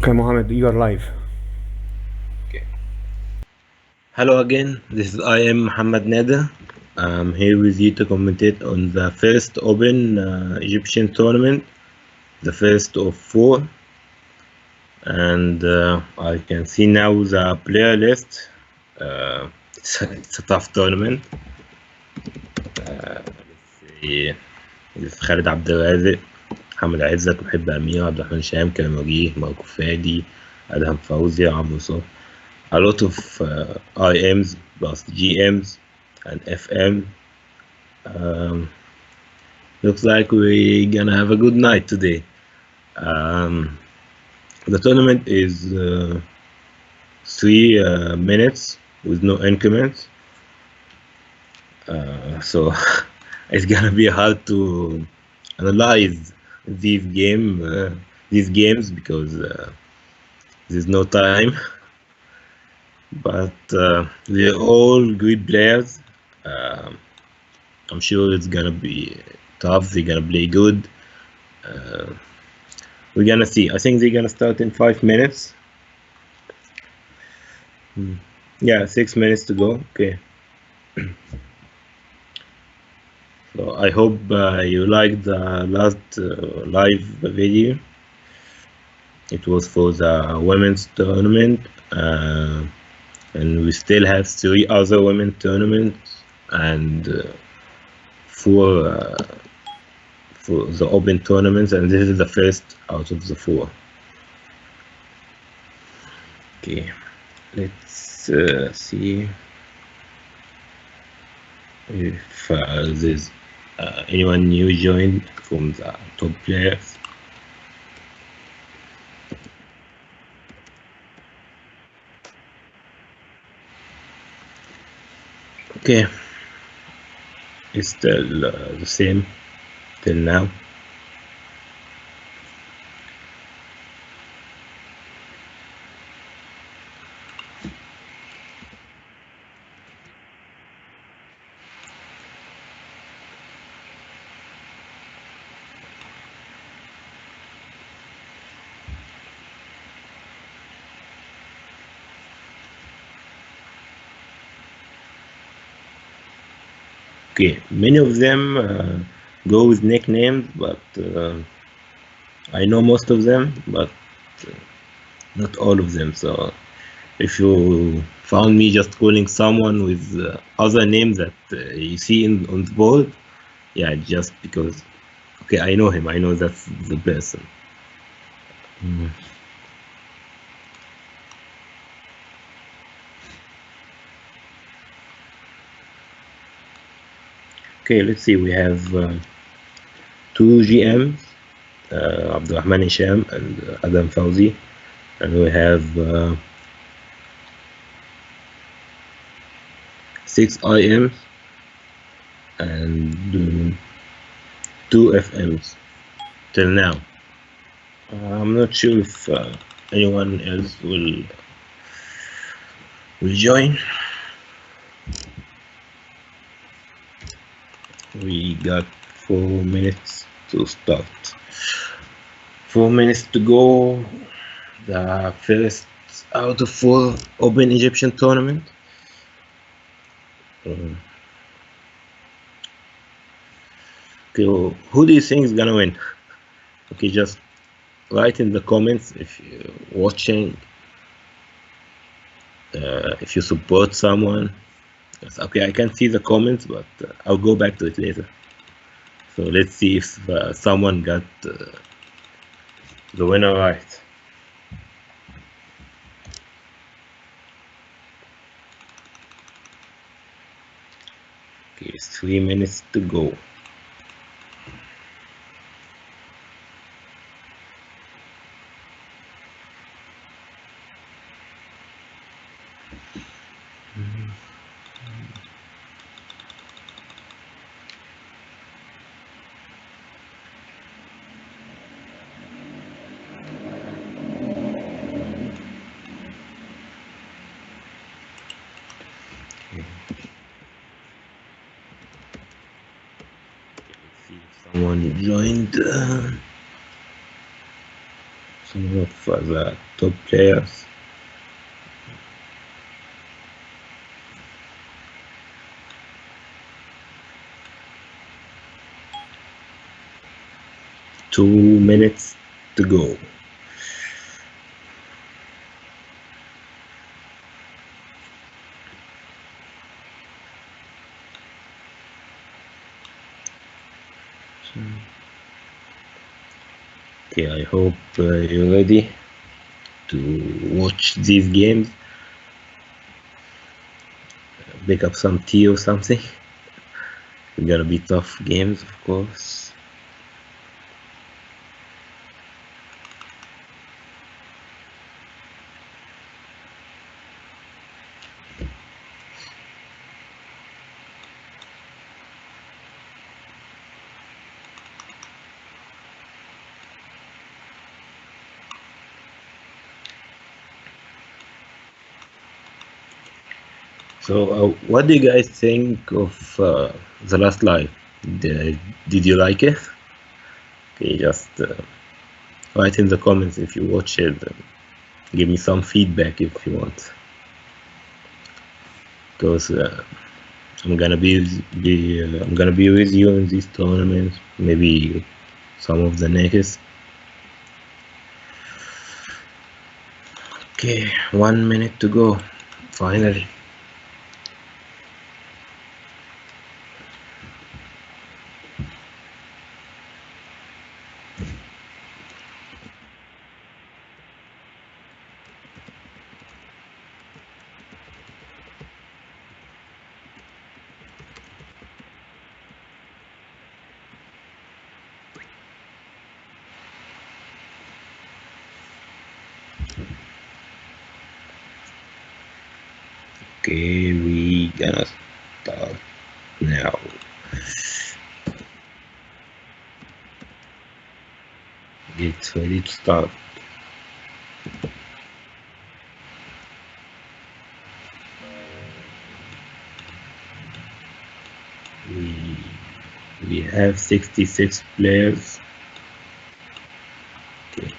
Okay, Mohammed, you are live. Okay. Hello again, this is I am Mohamed Nader. I'm here with you to commentate on the first Open Egyptian tournament, the first of four. And I can see now the player list. It's a tough tournament. Let's see. This is Khalid عبد الرازق، محمد عزت، محب أمير، عبد الرحمن شام، كريم وجيه، ماركو فادي، أدهم فوزي، عمرو صبحي. A lot of IMs plus GMs and FM. Looks like we're gonna have a good night today. The tournament is 3 minutes with no increments, so it's gonna be hard to analyze these games because there's no time. But they're all good players. I'm sure it's gonna be tough. They're gonna play good. We're gonna see. I think they're gonna start in 5 minutes. Yeah, 6 minutes to go. Okay. So I hope you liked the last live video. It was for the women's tournament, and we still have 3 other women tournaments and 4 for the open tournaments, and this is the first out of the 4. Okay, let's see if there's anyone new joined from the top players. Okay, it's still the same till now. Okay, many of them go with nicknames, but I know most of them, but not all of them. So if you found me just calling someone with other names that you see on the board, yeah, just because, okay, I know him, I know that's the person. Okay, let's see, we have 2 GMs, Abdurrahman Hisham and Adam Fawzi, and we have 6 IMs and 2 FMs till now. I'm not sure if anyone else will join. We got 4 minutes to start. 4 minutes to go. The first out of 4 open Egyptian tournament. Okay, well, who do you think is gonna win? Okay, just write in the comments if you're watching, if you support someone. Yes, okay, I can see the comments, but I'll go back to it later. So let's see if someone got the winner right. Okay, it's 3 minutes to go. Someone joined. So one of the top players. Two minutes to go. Okay, I hope you're ready to watch these games. Pick up some tea or something. It's gonna be tough games, of course. So, what do you guys think of the last live? Did you like it? Okay, just write in the comments if you watch it. Give me some feedback if you want, because I'm gonna be with you in these tournaments. Maybe some of the next. Okay, 1 minute to go. Finally. Okay, we gonna start now. Get ready to start. We have 66 players. Okay.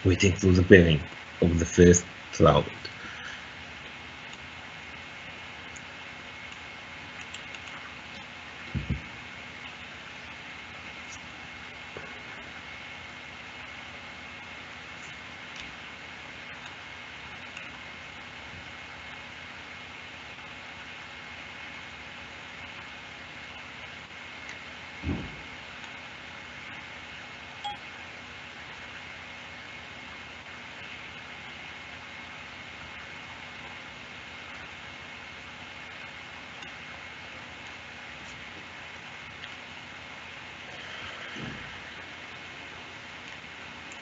Waiting for the pairing of the first round.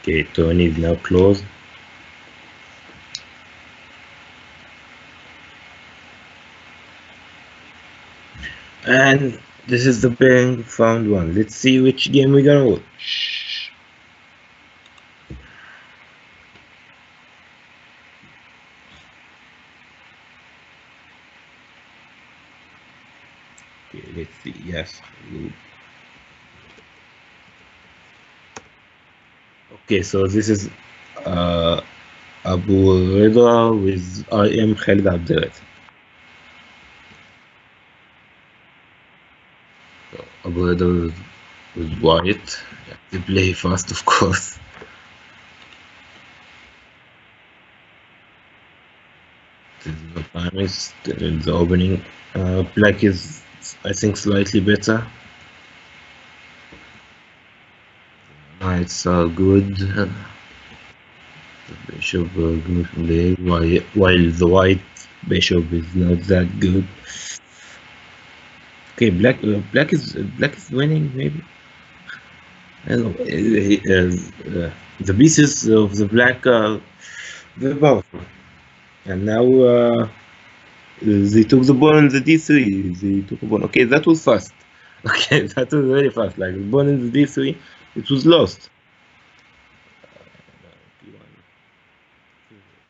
Okay, Tony is now closed. And this is the pairing found one. Let's see which game we're gonna watch. Okay, let's see. Yes. Okay, so this is Abu Rida with I am Khalid Abdelat. So Abu Rida with white. They play fast, of course. This is the timing still in the opening. Black is, I think, slightly better. Knights are good. The bishop goes from there, while the white bishop is not that good. Okay, black is winning maybe. I don't know. The pieces of the black are very powerful, and now they took the pawn on the d3. They took a pawn. Okay, that was fast. Okay, that was very fast. Like the pawn in the d3, it was lost.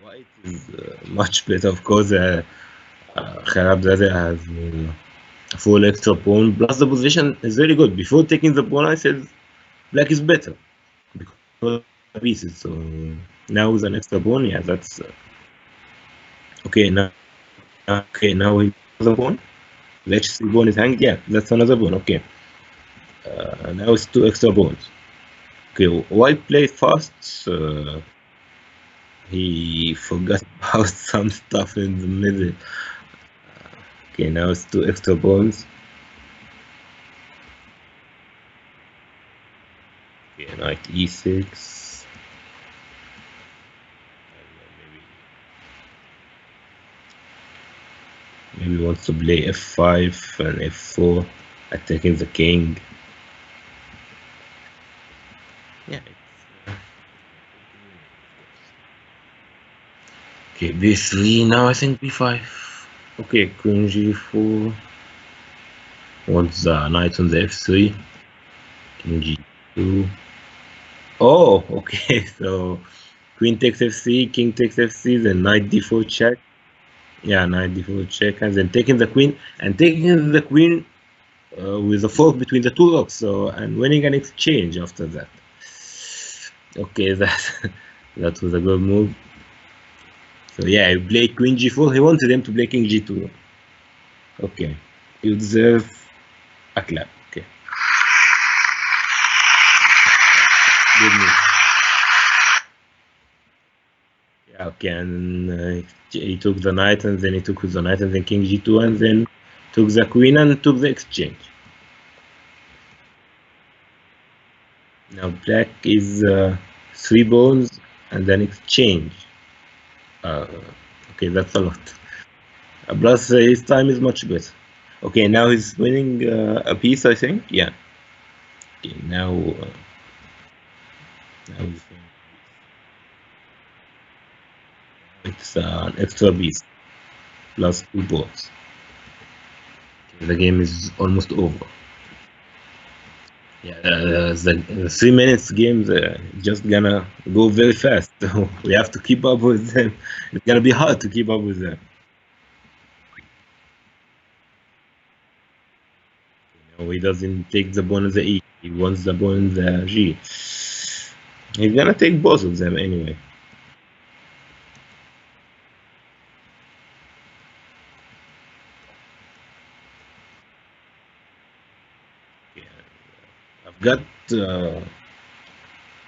White is much better, of course. Khalid has a full extra pawn. Plus, the position is very good. Before taking the pawn, I said black is better because pieces. So now with an extra pawn, yeah, that's okay. Now we another pawn. The h3 pawn is hanged. Yeah, that's another pawn. Okay. Now it's two extra pawns. Okay, white played fast. He forgot about some stuff in the middle. Okay, now it's two extra pawns. Okay, knight e6. Maybe wants to play f5 and f4, attacking the king. Yeah. Okay, b3. Now I think b5. Okay, queen g4. Wants the knight on the f3. King g2. Oh, okay. So queen takes f3, king takes f3, then knight d4 check. Yeah, knight d4 check, and then taking the queen with a fork between the two rocks. So and winning an exchange after that. Okay, that was a good move. So yeah, he played queen g4. He wanted him to play king g2. Okay, you deserve a clap. Okay, good move. Yeah, okay, and he took the knight, and then he took the knight, and then king g2, and then took the queen and took the exchange. Now black is 3 pawns and then exchange. Okay, that's a lot. Plus his time is much better. Okay, now he's winning a piece, I think. Yeah. Okay, now it's an extra piece plus 2 pawns. Okay, the game is almost over. Yeah, the 3 minutes games just gonna go very fast. So we have to keep up with them. It's gonna be hard to keep up with them. You know, he doesn't take the pawn on the E. He wants the pawn on the G. He's gonna take both of them anyway. Yeah. I've got the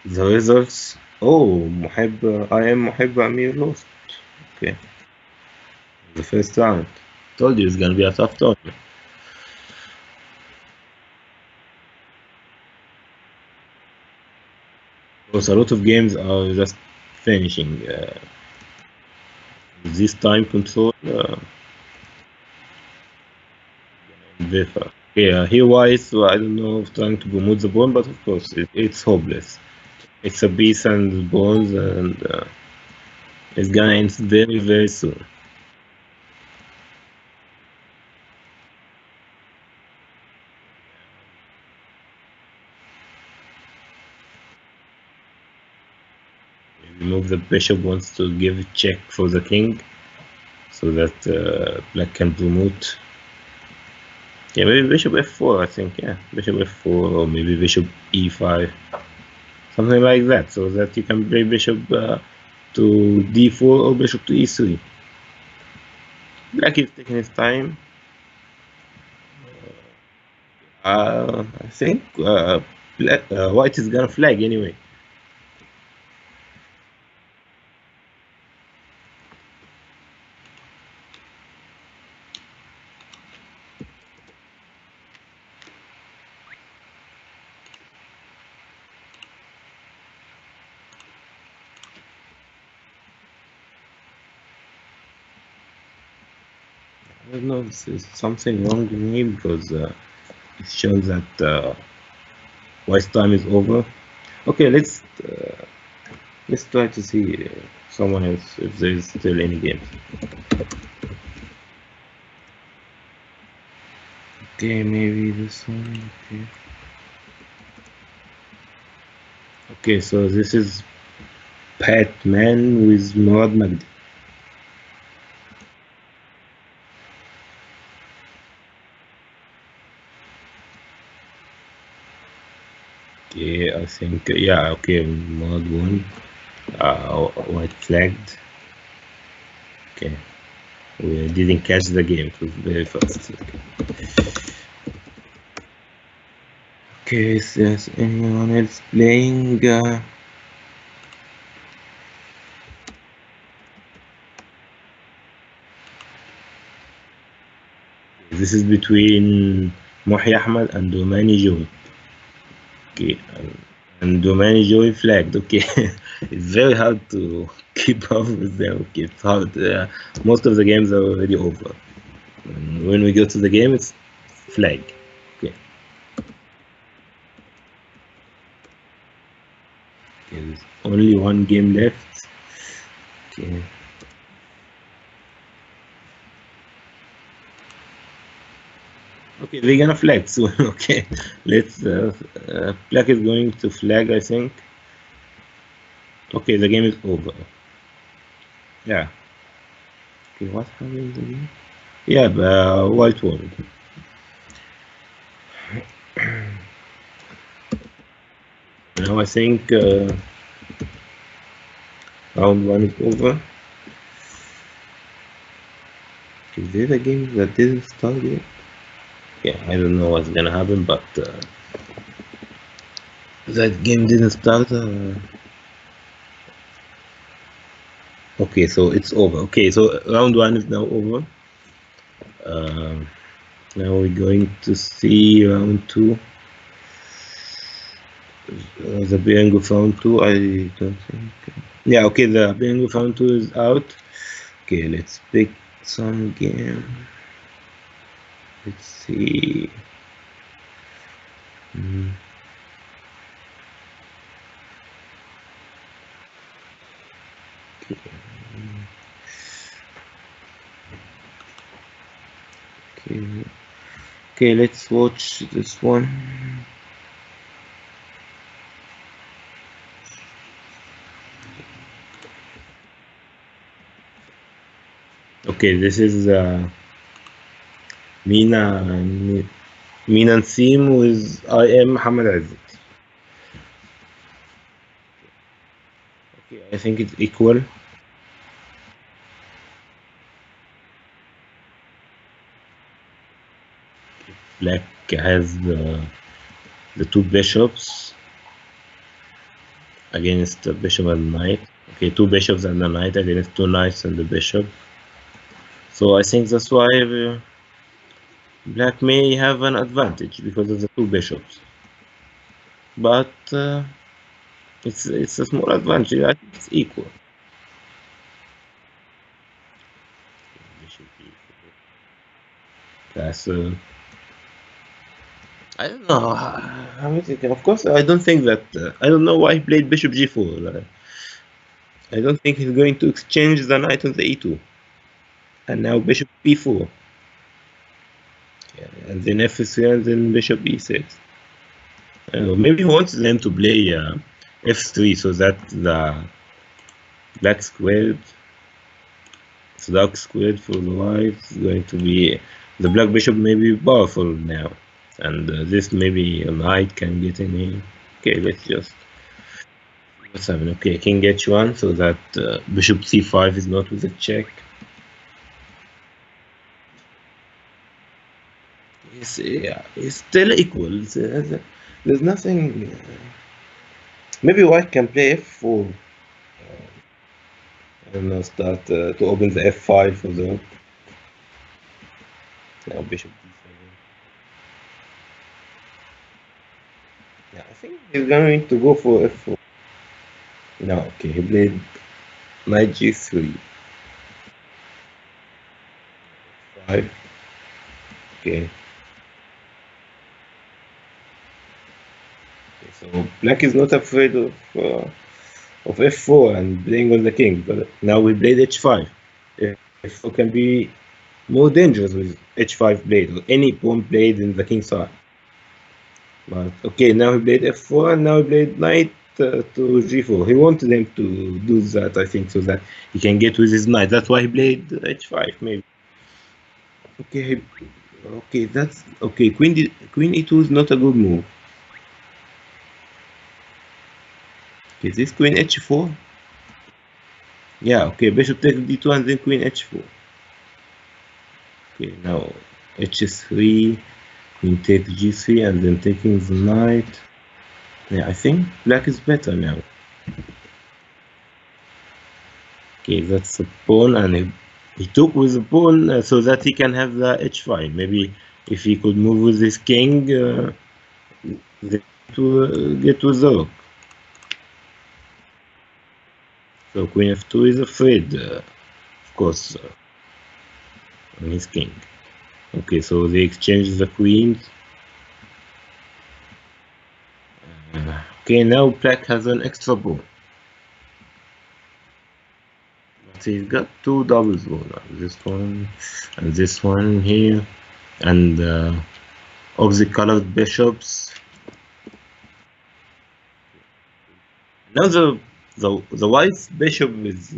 results. Oh, I am Mohib Amir lost. Okay, the first round. Told you it's gonna be a tough tournament. Because a lot of games are just finishing. This time control. Okay, here wise, so I don't know if trying to promote the bone, but of course it's hopeless. It's a beast and bones, and it's gonna end very, very soon. Remove the bishop, wants to give a check for the king so that black can promote. Yeah, maybe bishop f4, I think. Yeah, bishop f4 or maybe bishop e5, something like that, so that you can play bishop to d4 or bishop to e3. Black is taking his time. I think white is gonna flag anyway. I don't know if there's something wrong with me because it shows that white's time is over. Okay, let's try to see someone else if there is still any games. Okay, maybe this one. Okay. Okay, so this is Batman with Murad Magdi. Okay, I think, yeah, okay, mod 1, white flagged. Okay, we didn't catch the game, it was very fast. Okay, is there anyone else playing? This is between Mohamed and Domani Joy. Okay, and Domani Joy flagged. Okay, it's very hard to keep up with them. Okay, it's hard. Most of the games are already over. And when we go to the game, it's flag. Okay. Okay, there's only one game left. Okay. Okay, we're gonna flag soon. Okay, let's. Black is going to flag, I think. Okay, the game is over. Yeah. Okay, what happened in the game? Yeah, white won. Now I think round 1 is over. Is there a game that didn't start yet? Yeah, I don't know what's gonna happen, but that game didn't start. Okay, so it's over. Okay, so round 1 is now over. Now we're going to see round 2. The Biango round 2, I don't think. Yeah, okay, the Biango round 2 is out. Okay, let's pick some game. Let's see. Okay, let's watch this one. Okay, this is Mina and Sim with I am Mohamed Aziz. Okay, I think it's equal. Black has the 2 bishops against the bishop and knight. Okay, 2 bishops and the knight against 2 knights and the bishop. So I think that's why Black may have an advantage because of the 2 bishops. But it's a small advantage. I think it's equal. Bishop E4. Castle. I don't know. Of course, I don't think that. I don't know why he played Bishop G4. I don't think he's going to exchange the knight on the E2. And now Bishop B4. Yeah, and then F3 and then Bishop E6. I don't know. Maybe he wants them to play F3 so that the black squared. So dark squared for the white is going to be. The black bishop may be powerful now. And this maybe a knight can get in here. Okay, let's just. What's happening? Okay, king h1 so that bishop c5 is not with a check. It's still equal. There's nothing. Maybe white can play f4. I don't know, start to open the f5 for the. Now bishop d7. Yeah, I think he's going to go for f4. No, okay, he played knight g3. 5. Okay. So black is not afraid of f4 and playing on the king, but now we played h5. F4 can be more dangerous with h5 blade or any pawn played in the king side. But okay, now he played f4 and now he played knight to g4. He wanted him to do that, I think, so that he can get with his knight. That's why he played h5, maybe. Okay, that's okay. Queen e2 is not a good move. Is this queen h4? Yeah, okay, bishop takes d2 and then queen h4. Okay, now h3, queen takes g3 and then taking the knight. Yeah, I think black is better now. Okay, that's a pawn, and he took with the pawn so that he can have the h5. Maybe if he could move with his king, to get with the rook. So queen f2 is afraid, of course, on his king. Okay, so they exchange the queens. Okay, now black has an extra pawn. But he's got two doubles pawn, this one and this one here, and opposite colored bishops. Now the white bishop is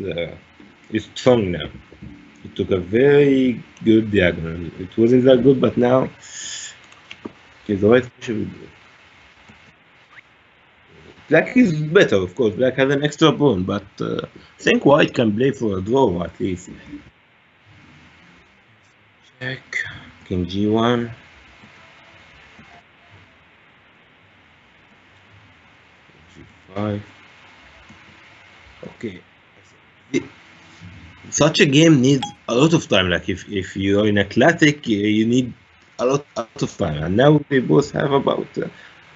strong now. It took a very good diagonal. It wasn't that good, but now okay, the white bishop is good. Black is better, of course. Black has an extra pawn, but I think white can play for a draw at least. Check. King g1. G5. Okay. Such a game needs a lot of time. Like if you're in a classic, you need a lot of time. And now they both have about.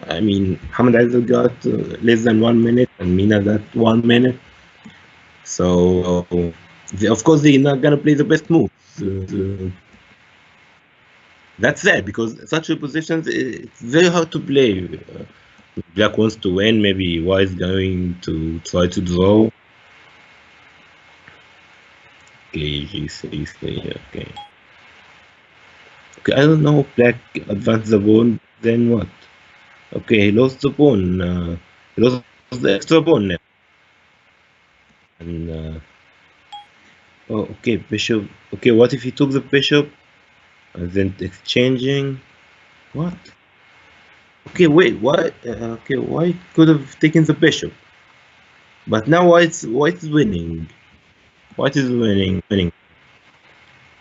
I mean, Mohamed Nader got less than 1 minute, and Mina got 1 minute. So, of course, they're not gonna play the best moves. That's sad because such a positions it's very hard to play. Black wants to win. Maybe White is going to try to draw. Okay, g3, okay. Okay, I don't know. Black advanced the pawn. Then what? Okay, he lost the pawn. He lost the extra pawn now. And oh, okay, bishop. Okay, what if he took the bishop and then exchanging? What? Okay, wait. What? Okay, White could have taken the bishop, but now White is winning. White is winning.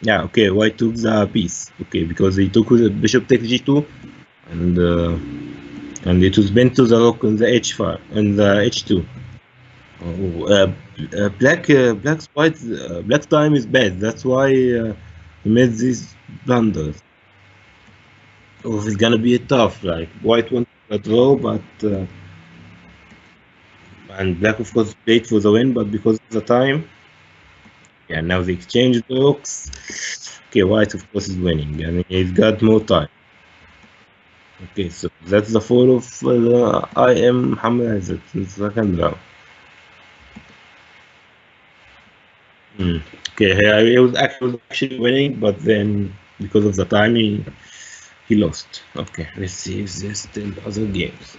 Yeah. Okay, White took the piece. Okay, because he took the bishop takes g2, and it was bent to the rook on the h5 and the h2. Oh, black's time is bad. That's why he made these blunders. Oh, it's gonna be tough. Like White wants a draw, but and black of course played for the win, but because of the time. Yeah, now they exchange the rooks. Okay, White of course is winning, and he's got more time. Okay, so that's the fall of I am Mohamed Nader in the second round. Okay, he was actually winning, but then because of the time he lost. Okay, let's see if there's still other games.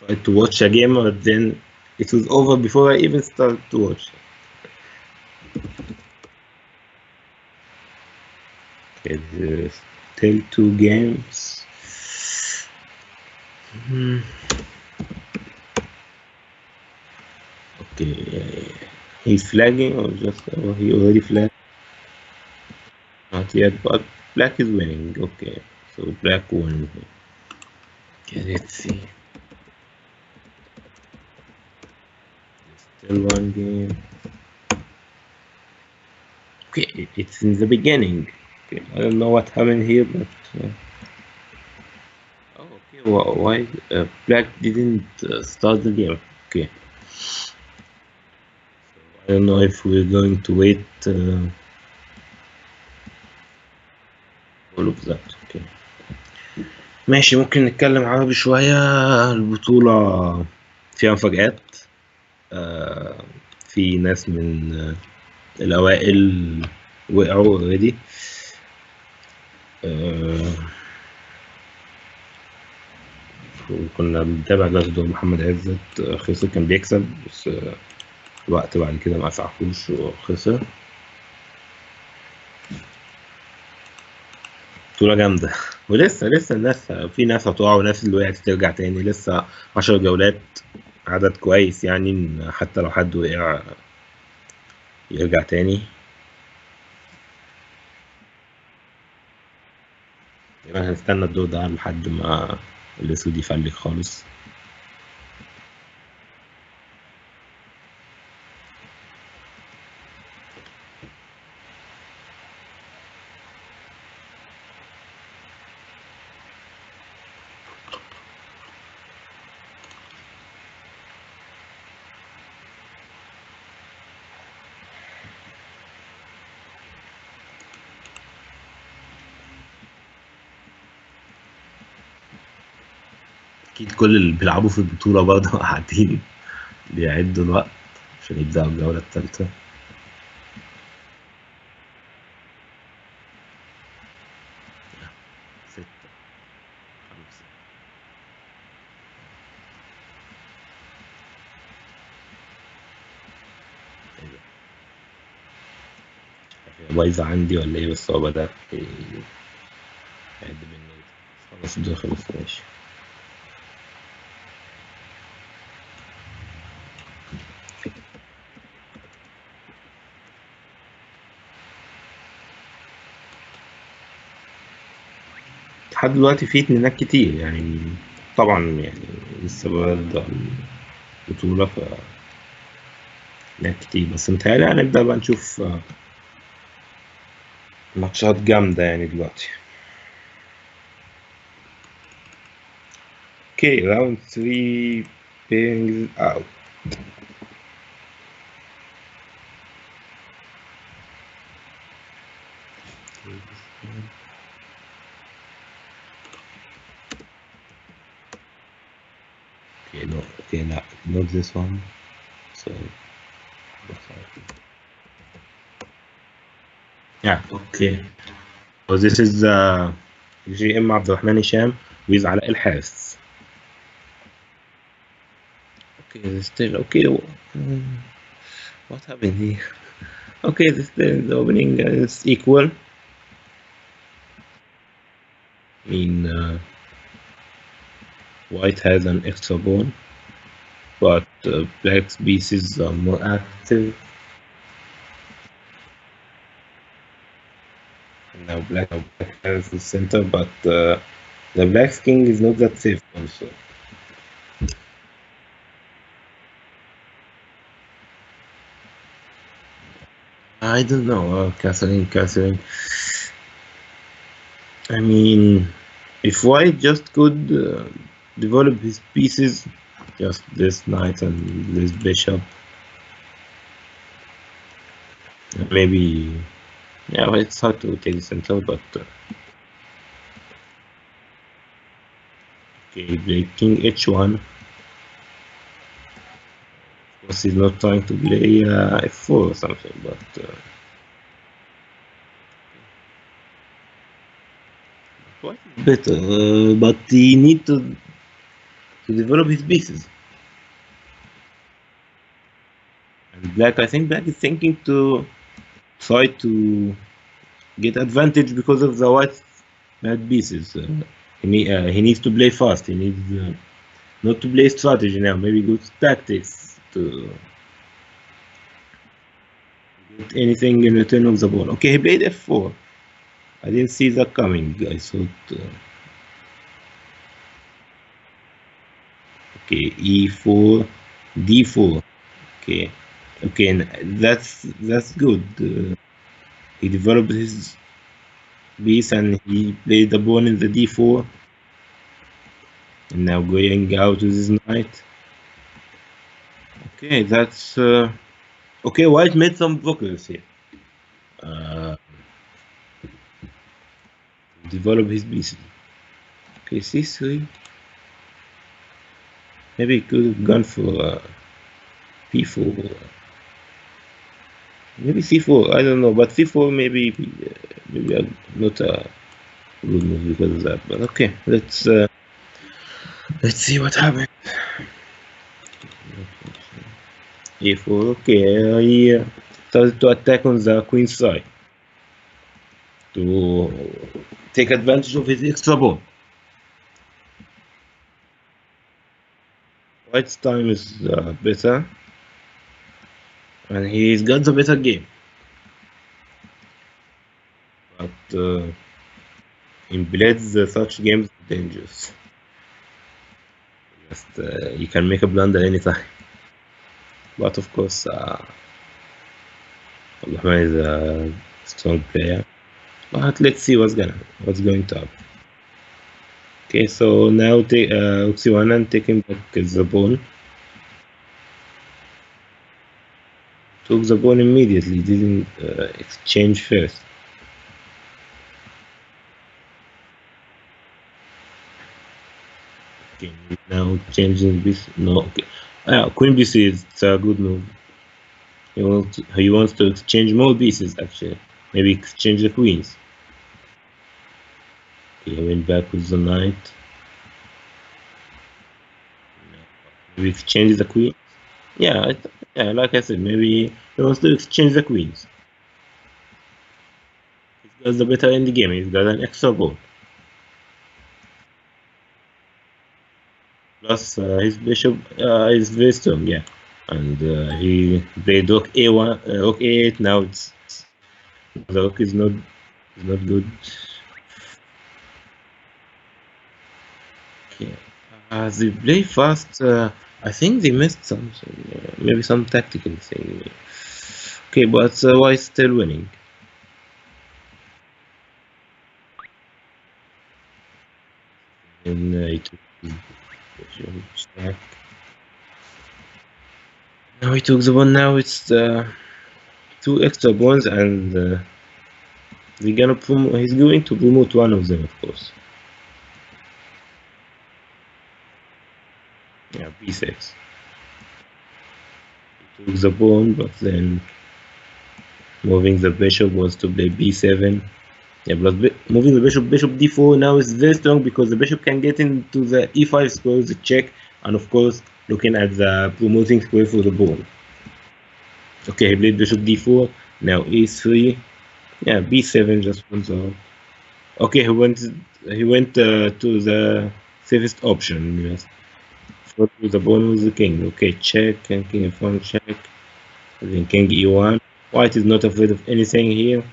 I tried to watch a game, but then it was over before I even started to watch. Okay, there's still 2 games. Okay, he's flagging or just he already flagged? Not yet, but black is winning. Okay, so black won. Okay, let's see. Still 1 game. Okay, it's in the beginning. Okay, I don't know what happened here, but oh, okay. Why black didn't start the game? Okay, so I don't know if we're going to wait all of that. Okay, ماشي. ممكن نتكلم عربي شوية. البطولة فيها مفاجآت. في ناس من الأوائل وقعوا already. وكنا بنتابع برضه محمد عزت، خسر، كان بيكسب بس الوقت بعد كده ما سعفوش وخسر. بطولة جامدة ولسه الناس، في ناس هتقع وناس اللي وقعت ترجع تاني، لسه 10 جولات، عدد كويس يعني، إن حتى لو حد وقع يرجع تاني. يبقى هنستنى الدور ده لحد ما الأسود يفلك خالص. أكيد كل اللي بيلعبوا في البطولة برضه قاعدين بيعدوا الوقت عشان يبدأوا الجولة التالتة. ستة، خمسة، إيه ده؟ بايظة عندي ولا إيه؟ بس هو بدأ يعد مني. خلاص الدور خلص، ماشي. لحد دلوقتي في اتنينات كتير يعني، طبعا يعني لسه ببدأ البطولة، ف اتنينات كتير، بس متهيألي هنبدأ بقى نشوف ماتشات جامدة يعني دلوقتي. اوكي، راوند 3 beings out. Okay, no, okay, not this one. So, yeah, okay. So this is GM Abdurrahman Hisham with Ala El Harris. Okay, still okay. What happened here? Okay, the opening is equal. I mean, white has an extra pawn, but black's pieces are more active. Now black has the center, but the black's king is not that safe also. I don't know, castling. I mean, if white just could develop his pieces, just this knight and this bishop, maybe, yeah, well, it's hard to take the center, but okay, play king h1. Of course, he's not trying to play f4 or something, but white is better, but he need to develop his pieces. And black, I think black is thinking to try to get advantage because of the white bad pieces. He needs to play fast. He needs not to play strategy now. Maybe good tactics to get anything in return of the ball. Okay, he played f4. I didn't see that coming. I thought. Okay, e4, d4. Okay, that's good. He developed his piece and he played the pawn in the d4. And now going out with his knight. Okay, that's okay. White made some progress here. Develop his pieces. Okay, c3. Maybe he could have gone for p4. Maybe c4. I don't know, but c4 maybe not good move because of that. But okay, let's see what happens. A4. Okay, he started to attack on the queen side to take advantage of his extra pawn. White's time is better, and he's got the better game. But in blitz, such games are dangerous. Just you can make a blunder anytime. But of course, Abdulrahman is a strong player. But let's see what's going to happen. Okay, so now take Oxiwana taking back the pawn. Took the pawn immediately, didn't exchange first. Okay, now changing this. No, okay. Queen BC is a good move. He wants to exchange more pieces actually. Maybe exchange the queens. Okay, he went back with the knight. Maybe exchange the queen. Yeah, like I said, maybe he wants to exchange the queens. He's got the better in the game. He's got an extra pawn. Plus, his bishop is very strong, yeah. And he played rook a1, rook a8. Now the rook is not good. Okay, they play fast. I think they missed something, maybe some tactical thing. Okay, but White still winning. And he took now he took the one. Now it's two extra pawns, and he's going to promote one of them, of course. Yeah, b6. He took the pawn, but then moving the bishop was to play b7. Yeah, plus moving the bishop d4 now is very strong because the bishop can get into the e5 square with the check, and of course looking at the promoting square for the pawn. Okay, he played bishop d4. Now e3. Yeah, b7 just wants out. Okay, he went to the safest option. Yes, so to the pawn with the king. Okay, check, and king f1 check. Then king e1. White is not afraid of anything here.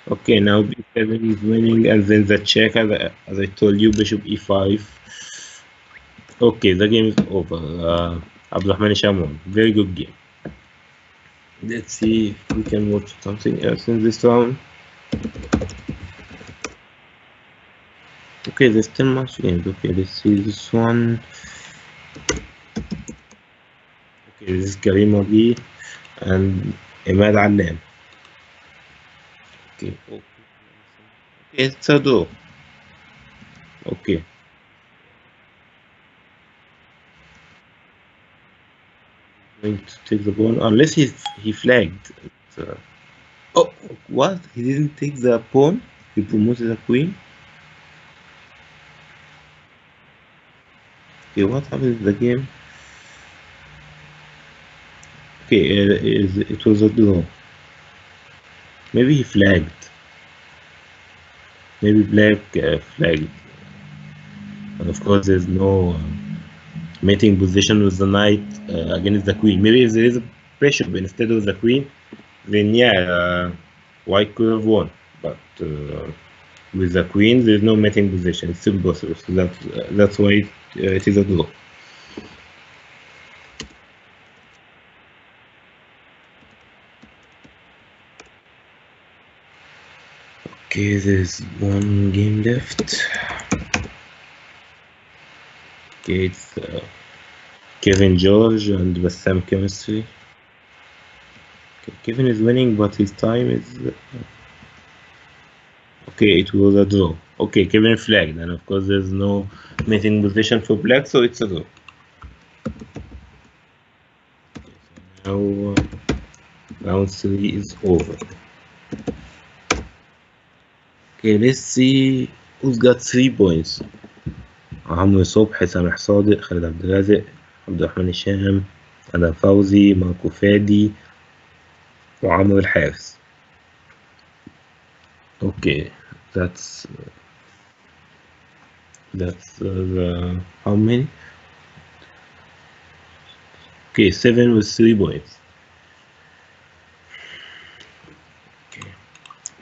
Okay, now b7 is winning, and then the check, as I told you, bishop e5. Okay, the game is over. Abdulrahman Shamon, very good game. Let's see if we can watch something else in this round. Okay, there's 10 match games. Okay, let's see this one. Okay, this is Karim Ali and Imad Allam. Okay, it's a draw. Okay. Going to take the pawn unless he flagged. Oh, what? He didn't take the pawn? He promoted the queen? Okay, what happened in the game? Okay, it was a draw. Maybe he flagged. Maybe black flagged. And of course, there's no mating position with the knight against the queen. Maybe if there is a bishop instead of the queen, then yeah, white could have won. But with the queen, there's no mating position. It's impossible. So that's why it is a draw. Okay, there's one game left. Okay, it's Kevin George and Bassam Chemistry. Okay, Kevin is winning, but his time is... okay, it was a draw. Okay, Kevin flagged, and of course there's no mating position for black, so it's a draw. Now round 3 is over. Okay, let's see Who's got 3 points? عمرو صبحي، سامح صادق، خالد عبد الرازق، عبد الرحمن الشام، أنا فوزي، ماركو فادي، وعمرو الحارس. Okay, that's the how many? Okay, 7 with 3 points. Okay,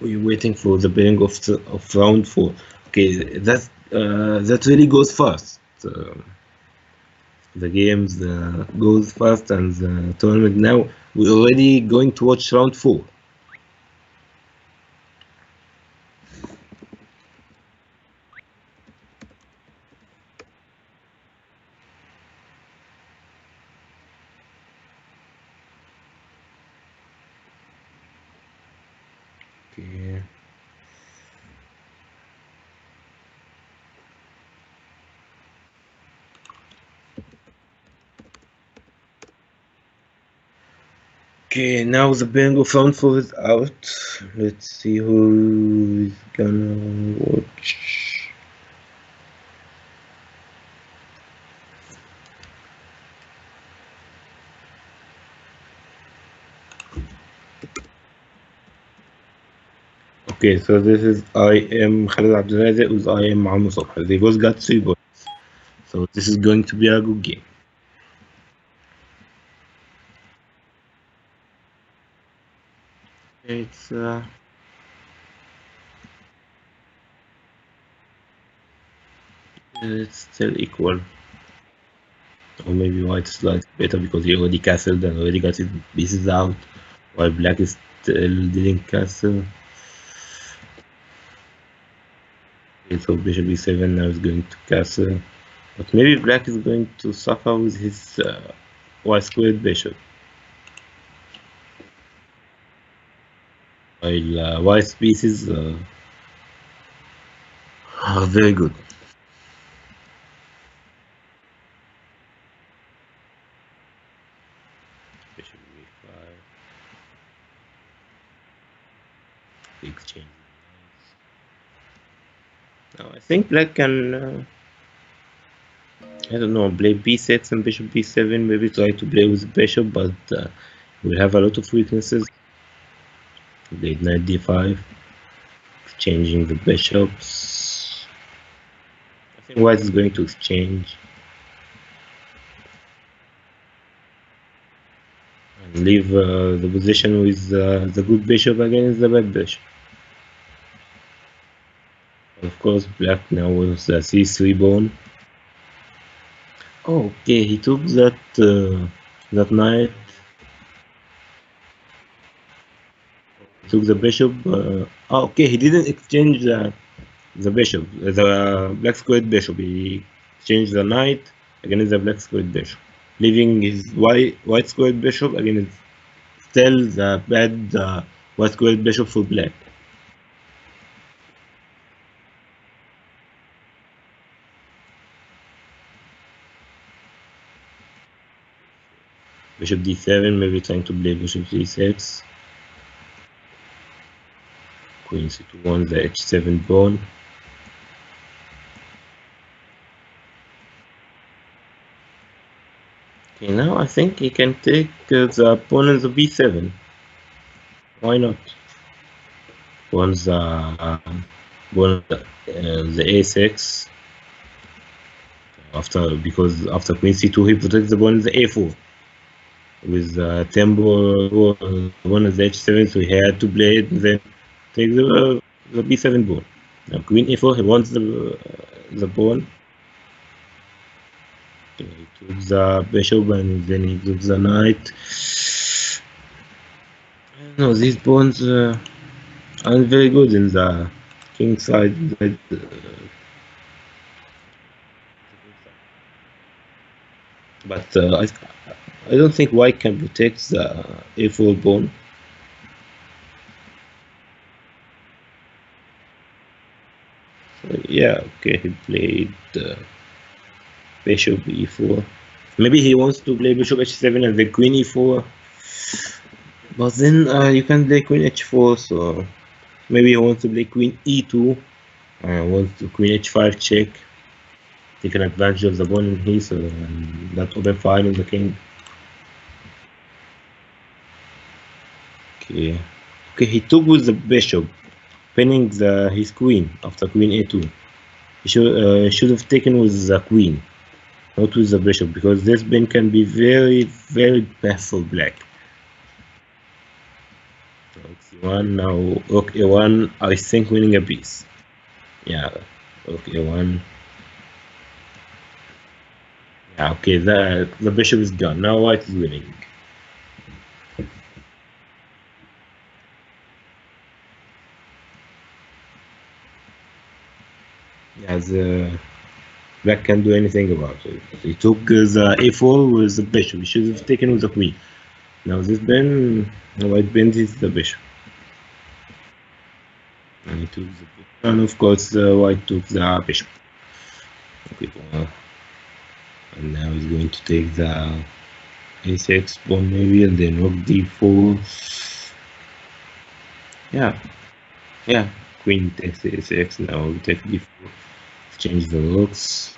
we're waiting for the beginning of round 4. Okay, that really goes fast. The games goes fast, and the tournament now we're already going to watch round 4. Okay. Okay, now the bingo round 4 is out. Let's see who is gonna watch. Okay, so this is I am Khalid Abdulaziz with I am Mohamed Nader. They both got 3 points. So this is going to be a good game. It's still equal. Or maybe white is slightly better because he already castled and already got his pieces out, while black is still didn't castle. Okay, so bishop e7 now is going to castle. But maybe black is going to suffer with his white squared bishop. While white pieces are very good. Bishop e5. Exchange. Now I think black can, I don't know, play b6 and bishop b7, maybe try to play with bishop, but we'll have a lot of weaknesses. Played knight d5, exchanging the bishops. I think white is going to exchange and leave the position with the good bishop against the bad bishop. Of course, black now with the c3 pawn. Oh, okay, he took that knight. He took the bishop. Okay, he didn't exchange the bishop, the black squared bishop. He exchanged the knight against the black squared bishop, leaving his white squared bishop against still the bad white squared bishop for black. Bishop d7, maybe trying to play bishop c6. Queen c2 on the h7 pawn. Okay, now I think he can take the pawn on the b7. Why not? Pawn the a6. Because after queen c2 he protects the pawn on the a4. With tempo pawn on the h7, so he had to play it and then take the b7 pawn. Now queen a4, he wants the pawn. Okay, he took the bishop and then he took the knight. No, these pawns aren't very good in the king side. But I don't think white can protect the a4 pawn. So, yeah, okay, he played bishop e4. Maybe he wants to play bishop h7 and then queen e4. But then you can play queen h4, so maybe he wants to play queen e2 wants to queen h5 check, taking advantage of the pawn in here, so and that open file on the king. Okay, okay, he took with the bishop, pinning his queen after queen a2. He should have taken with the queen, not with the bishop, because this pin can be very, very bad for black. So x1, now rook a1, I think winning a piece. Yeah, rook a1. Yeah, okay, the bishop is gone. Now white is winning. Yeah, the black can't do anything about it. He took the a4 with the bishop. He should have taken with the queen. Now this pin, white pin is the bishop. And he took the bishop. And of course, white took the bishop. Okay, and now he's going to take the a6 pawn maybe, and then rook d4. Yeah, queen takes a6. Now we take d4. Change the rooks.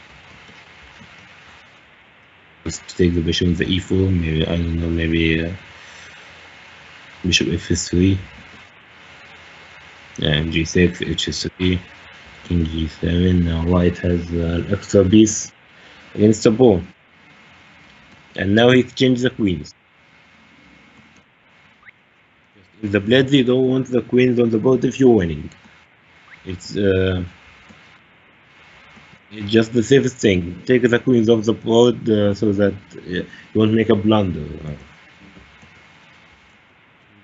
Just to take the bishop with the e4. Maybe, I don't know, maybe bishop f3. And g6, h3, king g7. Now white has an extra piece against the pawn. And now he changed the queens. With the blades, you don't want the queens on the board if you're winning. It's just the safest thing. Take the queens off the board so that you won't make a blunder.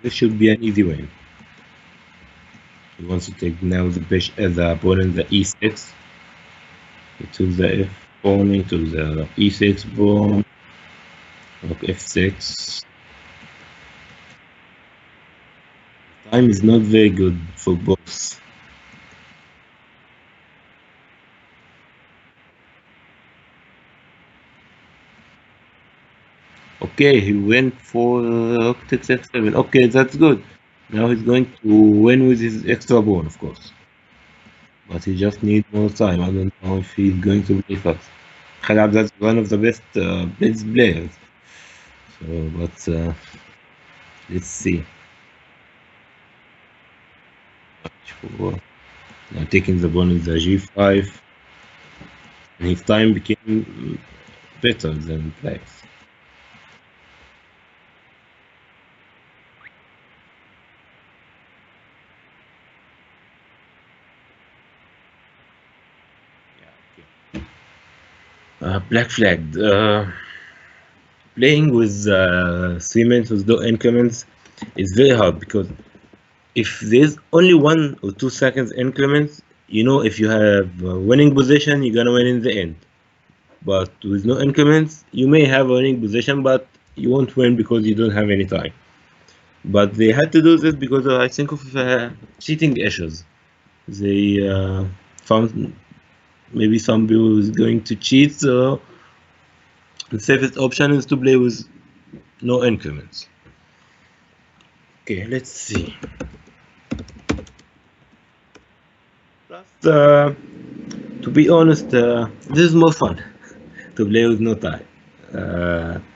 This should be an easy win. He wants to take now the opponent the e6. He took the f pawn, he took the e6 pawn, rook f6. Time is not very good for both. Okay, he went for rook takes f7. Okay, that's good. Now he's going to win with his extra pawn, of course. But he just needs more time. I don't know if he's going to play fast. Khalab, that's one of the best players. So, but let's see. Now taking the pawn with the g5. And his time became better than black's. Black flagged. Playing with 3 minutes with no increments is very hard, because if there's only 1 or 2 seconds increments, you know if you have a winning position, you're gonna win in the end. But with no increments, you may have a winning position, but you won't win because you don't have any time. But they had to do this because I think of cheating issues. They found maybe some people is going to cheat, so the safest option is to play with no increments. Okay, let's see. Plus, to be honest, this is more fun to play with no time.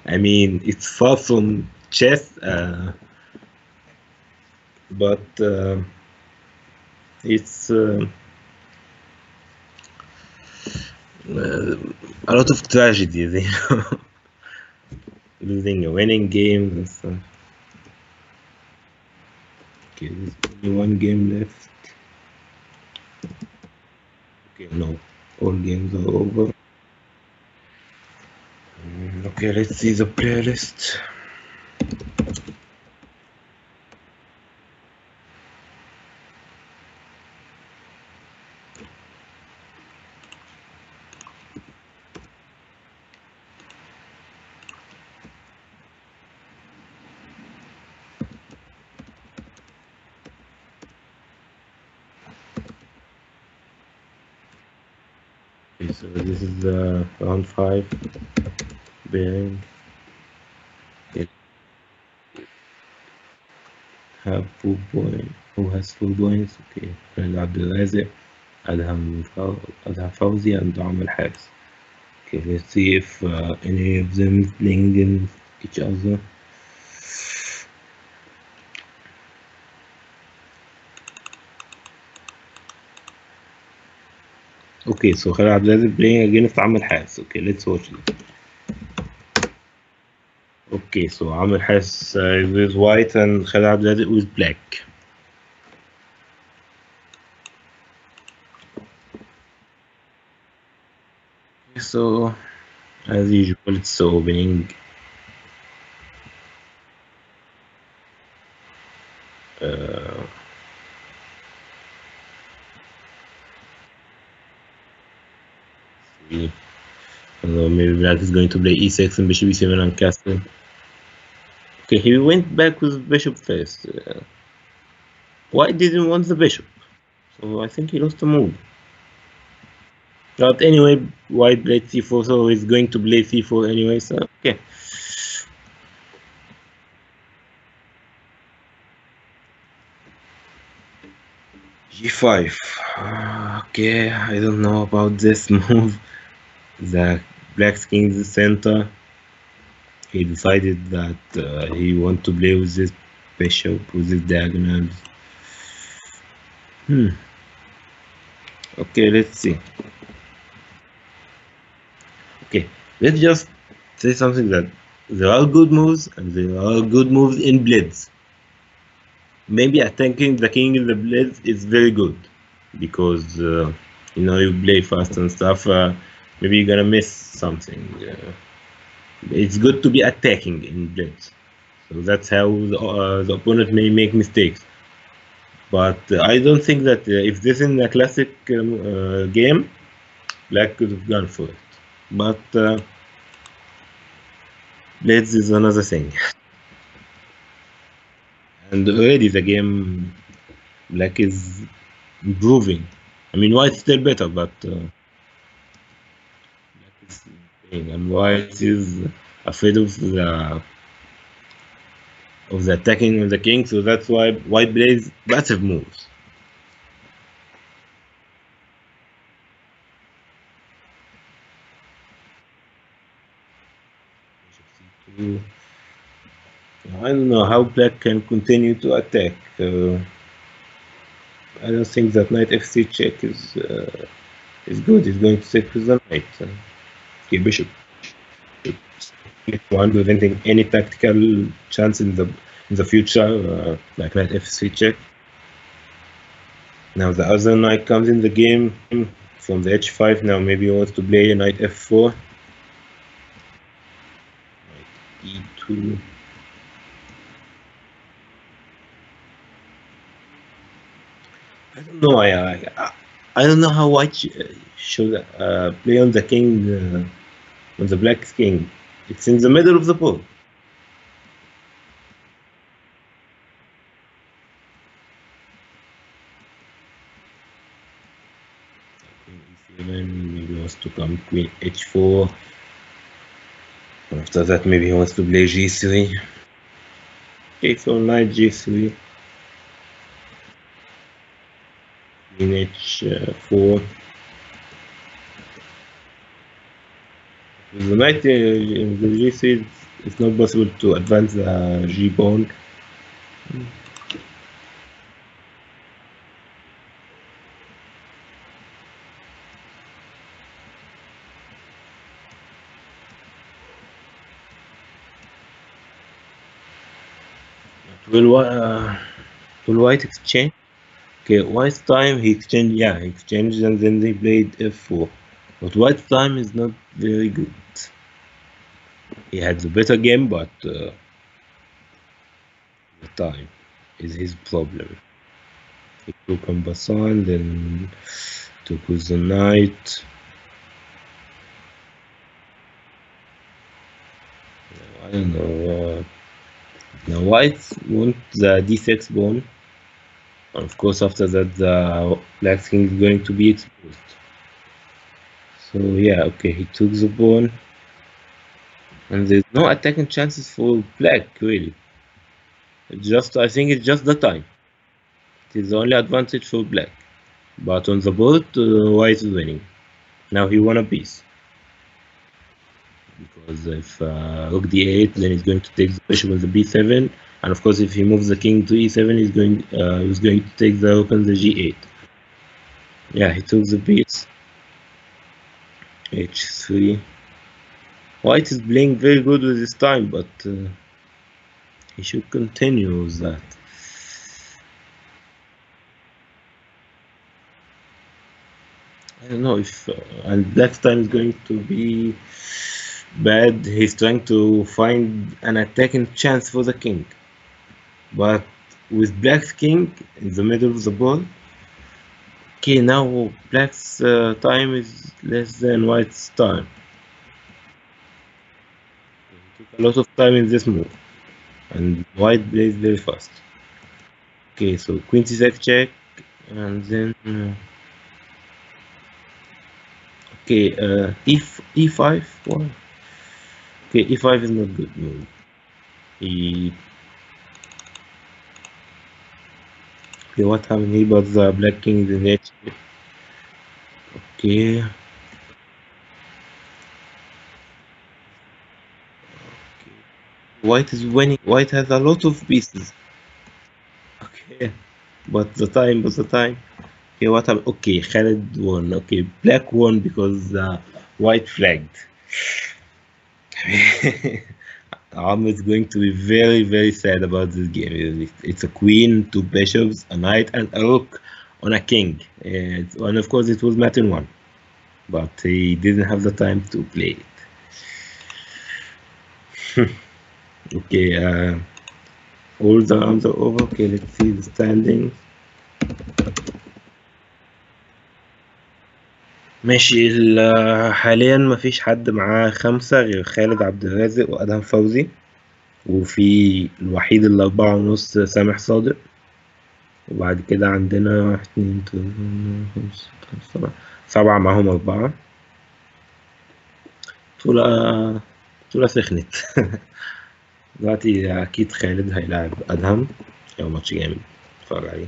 I mean, it's far from chess, but it's a lot of tragedies, you know, losing a winning game and stuff. Okay, there's only 1 game left. Okay, no, all games are over. Okay, let's see the playlist. Okay, so this is round 5 bearing. It have 4 points. Who has 4 points? Okay, friend Abdulaziz. أدهم فوزي and عمر حارس. Okay, let's see if any of them is playing against each other. Okay, so Khalid Abdelaziz playing against Amr Has. Okay, let's watch it. Okay, so Amr Has is with white and Khalid Abdelaziz with black. So, as usual, it's the opening. Maybe black is going to play e6 and bishop e7 and castle. Okay, he went back with bishop first. White didn't want the bishop, so I think he lost the move. But anyway, white played c4, so he's going to play c4 anyway, so okay. g5. Okay, I don't know about this move. The black's king in the center. He decided that he want to play with this bishop, with this diagonals. Okay, let's see. Okay, let's just say something that there are good moves and there are good moves in blitz. Maybe attacking the king in the blitz is very good because you know, you play fast and stuff. Maybe you're gonna miss something. It's good to be attacking in blitz, so that's how the opponent may make mistakes. But I don't think that if this is a classic game, black could have gone for it. But blitz is another thing. And already the game, black is improving. I mean, white's still better, but black is playing, and white is afraid of the attacking of the king, so that's why white plays passive moves. I don't know how black can continue to attack. I don't think that knight f3 check is good. He's going to take with the knight. Okay, bishop. One preventing any tactical chance in the future, like knight f3 check. Now the other knight comes in the game from the h5. Now maybe he wants to play a knight f4. Knight e2. I don't know. I don't know how white should play on the king, on the black king. It's in the middle of the board. Queen e7, maybe he wants to come queen h4. After that, maybe he wants to play g3. Okay, so knight g3. Queen h4. With the knight in the g3, it's not possible to advance the g pawn. Will white exchange? Okay, white's time he exchanged, he exchanged and then they played f4. But white's time is not very good. He had the better game, but the time is his problem. He took on Bassan, then took with the knight. I don't know. Now white want the d6 pawn. Of course, after that, the black king is going to be exposed. So yeah, okay, he took the pawn, and there's no attacking chances for black really. I think it's just the time. It is the only advantage for black. but on the board, white is winning. Now he won a piece. Because if rook d8, then he's going to take the bishop on the b7, and of course if he moves the king to e7, he's going to take the rook on the g8. Yeah, he took the piece. h3. White is playing very good with his time, but he should continue with that. I don't know if and black's time is going to be bad. He's trying to find an attacking chance for the king, but with black's king in the middle of the board. Okay, now black's time is less than white's time. He took a lot of time in this move, and white plays very fast. Okay, so queen c6 check, and then okay, e5. Wow. Okay, e5 is not good move. Okay, what happened here? But the black king is in h. Okay. White is winning. White has a lot of pieces. Okay, but the time. Okay, what happened? Okay, Khaled won. Okay, black won because white flagged. Ahmed is going to be very, very sad about this game. It's a queen, two bishops, a knight, and a rook on a king. And of course, it was Martin 1, but he didn't have the time to play it. Okay, all the rounds are over. Okay, let's see the standings. ماشي. حاليا مفيش حد معاه 5 غير خالد عبد الرازق وأدهم فوزي، وفي الوحيد اللي 4.5 سامح صادق، وبعد كده عندنا 1 2 3 4 5 7 معاهم 4. بطولة سخنت. دلوقتي أكيد خالد هيلاعب أدهم، هيبقى ماتش جامد اتفرج عليه.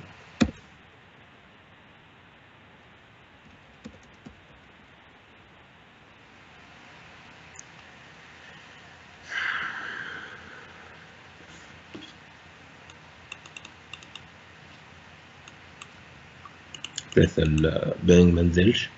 لسه البيرنج منزلش.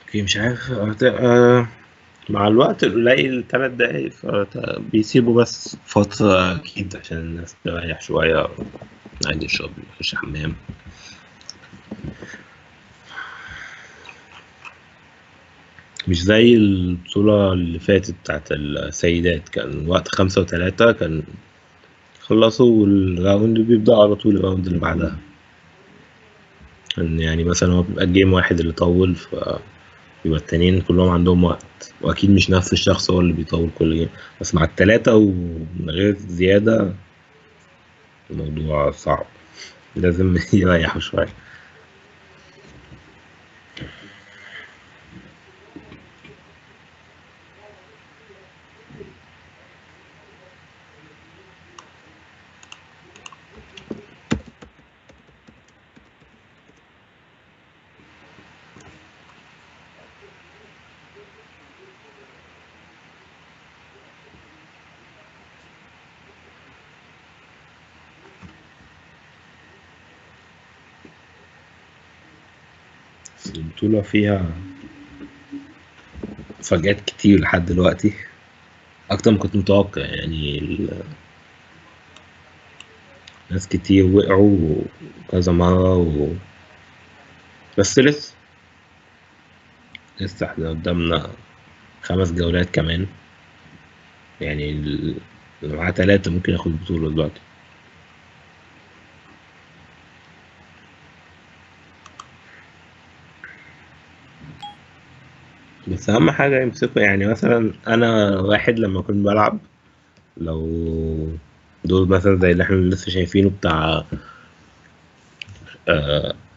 اوكي، مش عارف مع الوقت القليل 3 دقايق بيسيبوا بس فترة أكيد عشان الناس تريح شوية، عادي يشرب يخش حمام. مش زي البطولة اللي فاتت بتاعت السيدات، كان وقت 5 و3 كان خلصوا والراوند بيبدأ على طول الراوند اللي بعدها. يعني مثلا هو بيبقى الجيم واحد اللي طول، يبقى التانيين كلهم عندهم وقت، واكيد مش نفس الشخص هو اللي بيطول كل جيم، بس مع ال3 ومن غير زيادة الموضوع صعب، لازم يريحوا شوية. البطولة فيها مفاجآت كتير لحد دلوقتي، أكتر ما كنت متوقع. يعني ناس كتير وقعوا كذا مرة بس لسه احنا قدامنا 5 جولات كمان، يعني اللي معاه 3 ممكن ياخد البطولة دلوقتي. بس أهم حاجة يمسكوا، يعني مثلا أنا واحد لما كنت بلعب، لو دول مثلا زي اللي احنا لسه شايفينه بتاع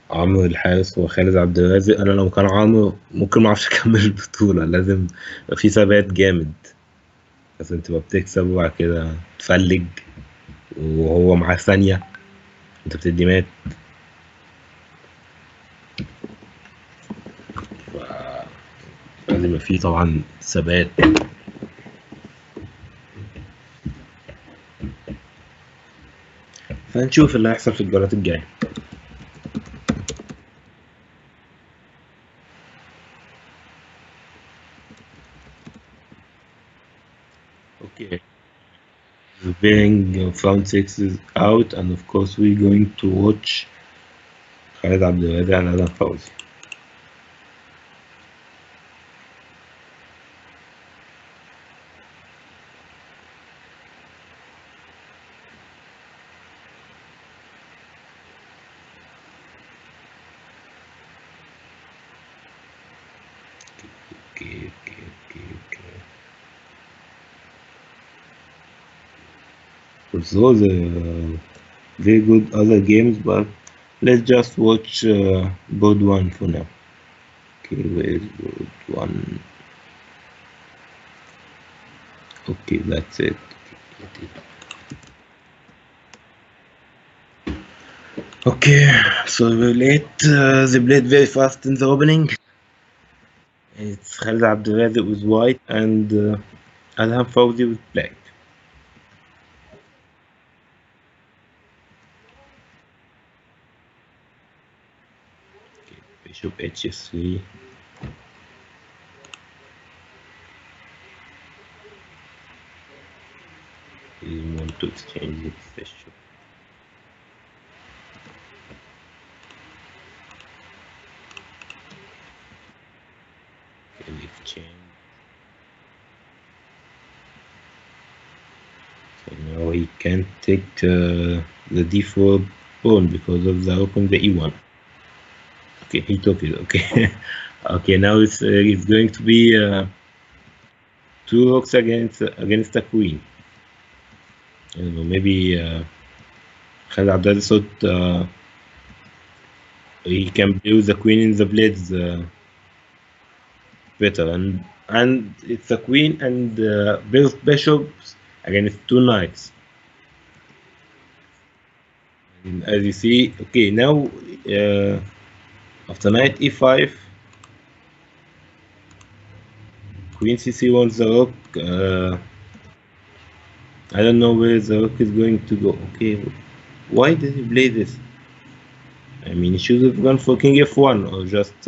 عمرو الحارس وخالد عبد الرازق، أنا لو كان عمرو ممكن معرفش أكمل البطولة. لازم يبقى في ثبات جامد، لازم تبقى بتكسب وبعد كده تفلج وهو معاه ثانية انت بتدي مات. لازم يبقى فيه طبعا ثبات. فهنشوف اللي هيحصل في الجولات الجاية. Okay, being round 6 is out, and of course we're going to watch خالد عبد الوهاب and Adam فوزي. Okay. Also, the very good other games, but let's just watch board 1 for now. Okay, where is board 1? Okay, that's it. Okay, so we're late. They played very fast in the opening. It's Khalid Abdulrazak with white and Adham Fawzi with black. Okay, bishop h3. He want to exchange this bishop. Okay, exchange. So now he can't take the d4 pawn because of the rook on the e1. Okay, he took it. Okay, okay. Now it's going to be 2 rooks against a queen. I don't know. Maybe Khalid Abdel thought he can play with the queen in the blades better, and it's a queen and both bishops against 2 knights. And as you see, okay, now after knight e5, queen c3 wants the rook. I don't know where the rook is going to go. Okay, why did he play this? I mean, he should have gone for king f1 or just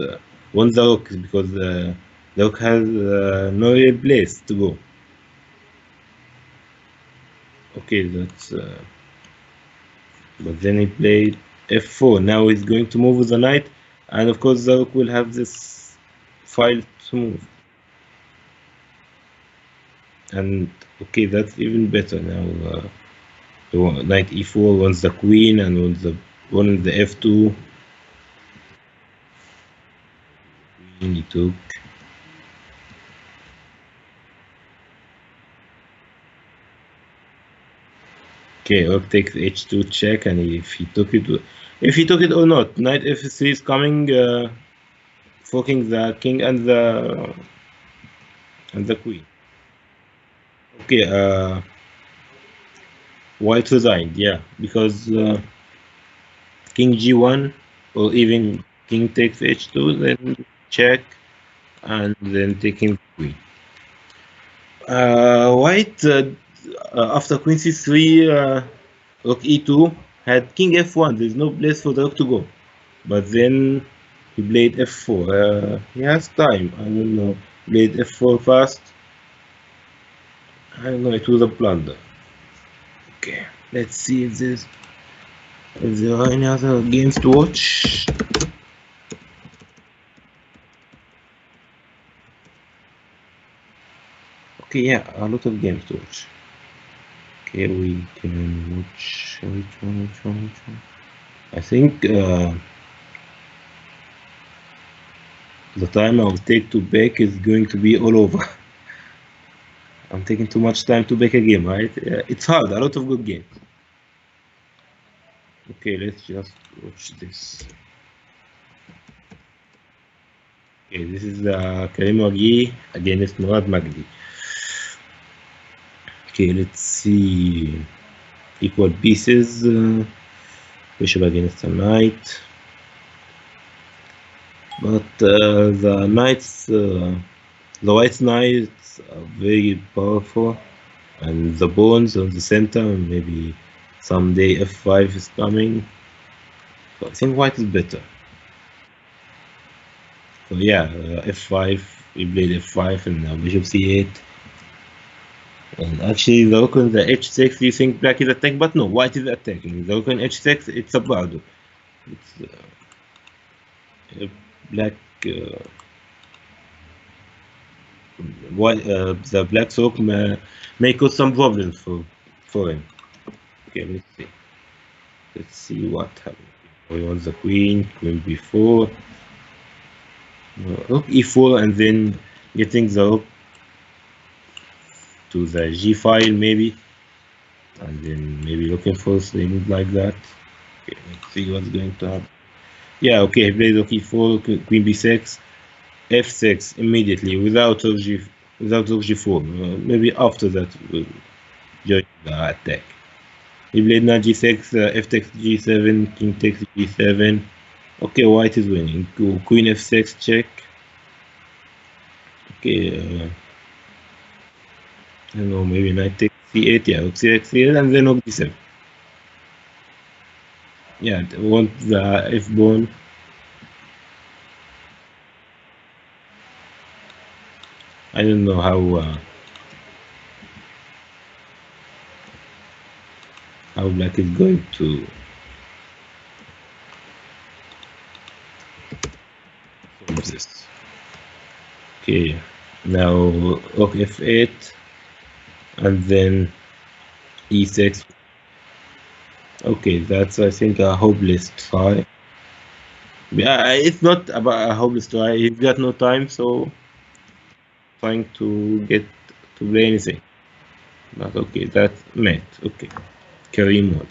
won the rook, because the rook has no real place to go. Okay, that's but then he played f4. Now he's going to move with the knight, and of course the rook will have this file to move. And okay, that's even better now. Knight e4 wants the queen and wants the f2. Queen he took. Okay, rook takes h2 check, and if he took it or not, knight f3 is coming, forking the king and the queen. Okay, white resigned, yeah, because king g1 or even king takes h2, then check, and then taking queen. White after queen c3, rook e2 had king f1. There's no place for the rook to go, but then he played f4. He has time. I don't know. Played f4 fast. I don't know. It was a blunder. Okay, let's see if there are any other games to watch. Okay, yeah, a lot of games to watch. Okay, we can watch which one? I think the time I'll take to bake is going to be all over. I'm taking too much time to bake a game, right? It's hard, a lot of good games. Okay, let's just watch this. Okay, this is Karim Wagi against Murad Magdi. Okay, let's see. Equal pieces. Bishop against a knight. But the knights, the white knights are very powerful, and the pawns on the center, maybe someday f5 is coming. So I think white is better. So yeah, f5, we played f5 and now bishop c8. And actually, the rook on the h6, you think black is attacking, but no, white is attacking. The rook on h6, it's a bardo. It's black. White, the black rook may cause some problems for him. Okay, let's see. Let's see what happens. We want the queen b4, rook e4, and then getting the rook to the g file maybe, and then maybe looking for things like that. Okay, let's see what's going to happen. Yeah, okay, he played rook e4, queen b6, f6 immediately without rook g4. Maybe after that we'll join the attack. He played knight g6, f takes g7, king takes g7. Okay, white is winning. Queen f6 check. Okay, I don't know, maybe knight takes c8, yeah, rook c8, c8, and then rook d7. Yeah, want the f pawn. I don't know how black is going to solve this. Okay, now rook f8, and then e6. Okay, that's I think a hopeless try. Yeah, it's not about a hopeless try. He's got no time, so trying to get to play anything. But okay, that's mate. Okay, Kareem won.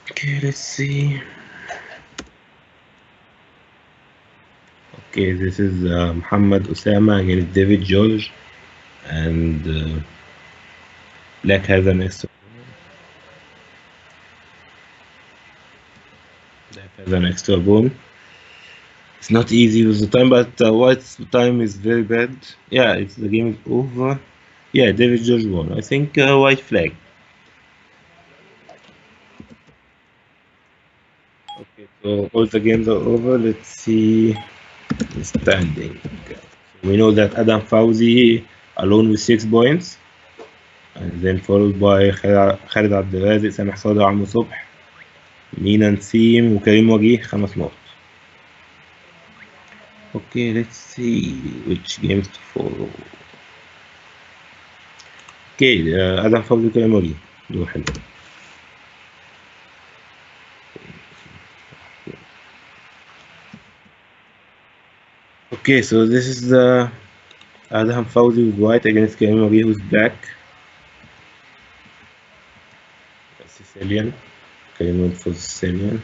Okay, let's see. Okay, this is Muhammad Osama against David George, and black has an extra. Black has an extra pawn. It's not easy with the time, but white's time is very bad. Yeah, it's the game is over. Yeah, David George won. I think white flag. Okay, so all the games are over. Let's see the standing. We know that Adam Fawzi alone with 6 points, and then followed by خالد عبد الرازق, سامح صادق, عمرو صبح, مينا نسيم, وكريم وجيه 5 نقط. Okay, let's see which games to follow. Okay, Adam Fawzi وكريم وجيه دول حلو. Okay, so this is the Adam Fawzi with white against Karim Wagi with black. Sicilian. Karim went for Sicilian.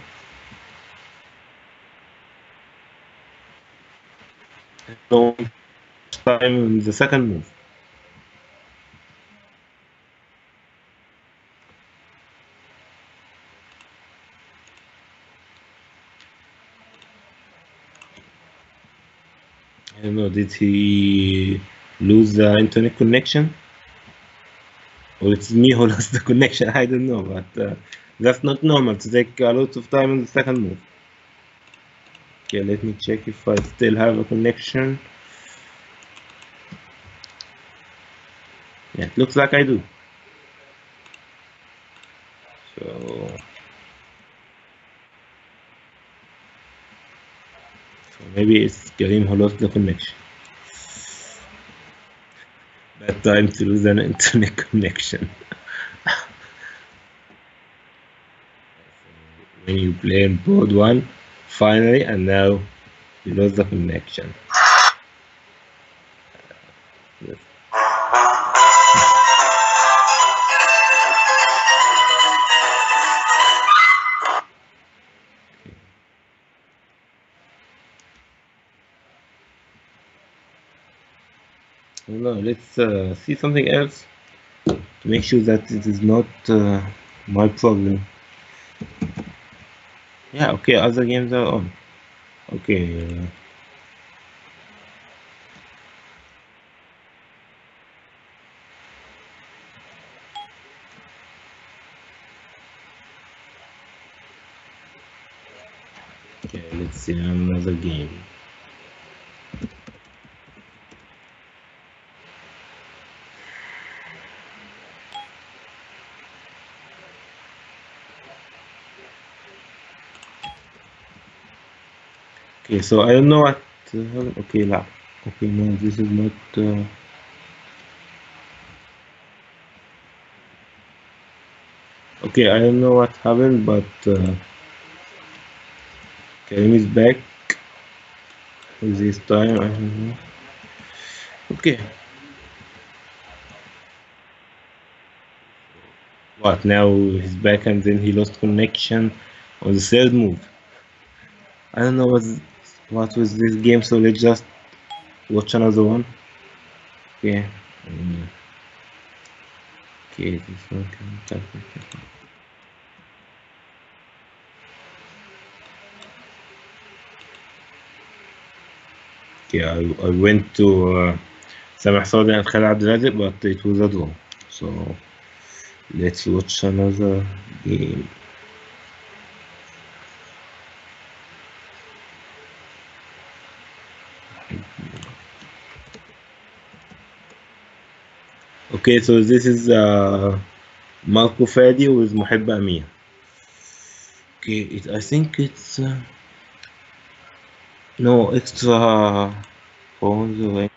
So time in the second move. I don't know, did he lose the internet connection? Or it's me who lost the connection, I don't know, but that's not normal to take a lot of time in the second move. Okay, let me check if I still have a connection. Yeah, it looks like I do. So Maybe it's Karim who lost the connection. Bad time to lose an internet connection. When you play in board one, finally, and now you lost the connection. Yes. No, let's see something else to make sure that it is not my problem. Yeah, okay, other games are on. Okay, okay, let's see another game. Okay, so I don't know what. Okay, la. Okay, no, this is not. Okay, I don't know what happened, but Karim is back with this time. I don't know. Okay, what now? He's back and then he lost connection on the third move. I don't know what was this game, so let's just watch another one. Okay. Okay, this one can. Okay, I went to Sameh Saudi and Khalid Abdelaziz, but it was a draw. So let's watch another game. Okay, so this is Marco Fadi with Muhibba Amir. Okay, I think it's no extra pawns or anything.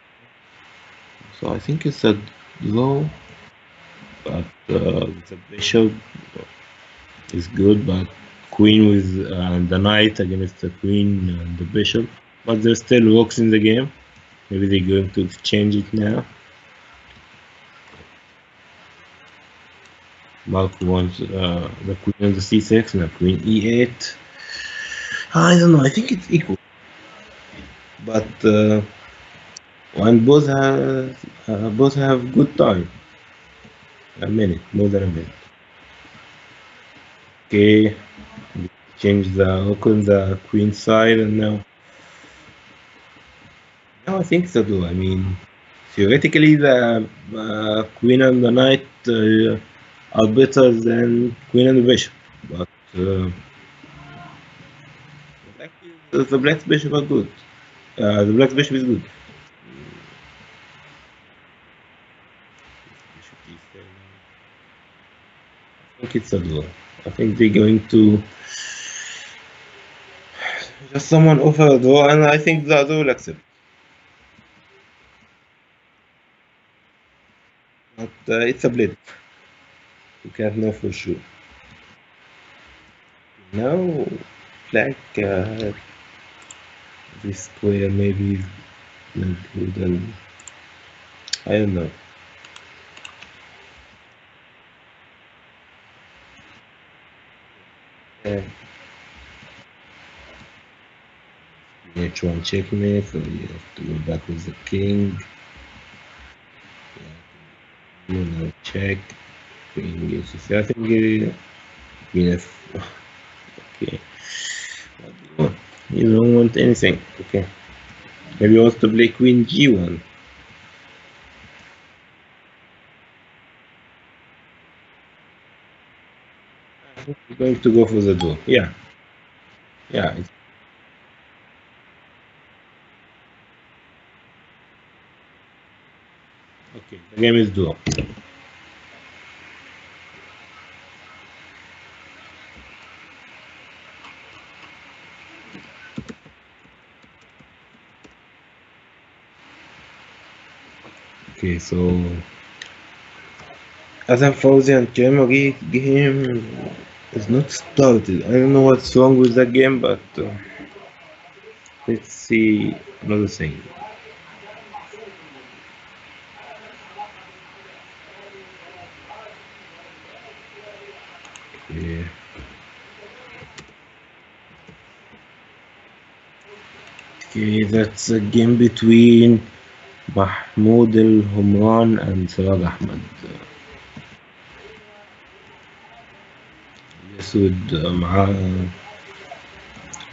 So I think it's a draw, but the bishop is good, but queen with the knight against the queen and the bishop. But there's still rooks in the game. Maybe they're going to change it now. Marco wants the queen on the c6 and the queen e8. I don't know. I think it's equal, but and both have good time. A minute, more than a minute. Okay, change the hook on the queen side, and now I think so too. I mean, theoretically, the queen and the knight are better than queen and the bishop, but the black bishop are good. The black bishop is good. Bishop e7. I think it's a draw. I think they're going to just someone offer a draw, and I think the other will accept. But it's a blitz. You can't know for sure. Now, black this square maybe is not good, and I don't know. Uh, H1 checkmate, so you have to go back with the king. Now check. Queen gives you. I think queen f. Okay. What do you want? You don't want anything. Okay. Maybe you want to play queen g1. I think we're going to go for the draw. Yeah. Yeah. Okay. The game is draw. Okay, so Adam Fauzi and Kemogi game is not started. I don't know what's wrong with that game, but let's see another thing. Okay. Okay, that's a game between Mahmoud Al Humran and Sarad Ahmed. الأسود معاه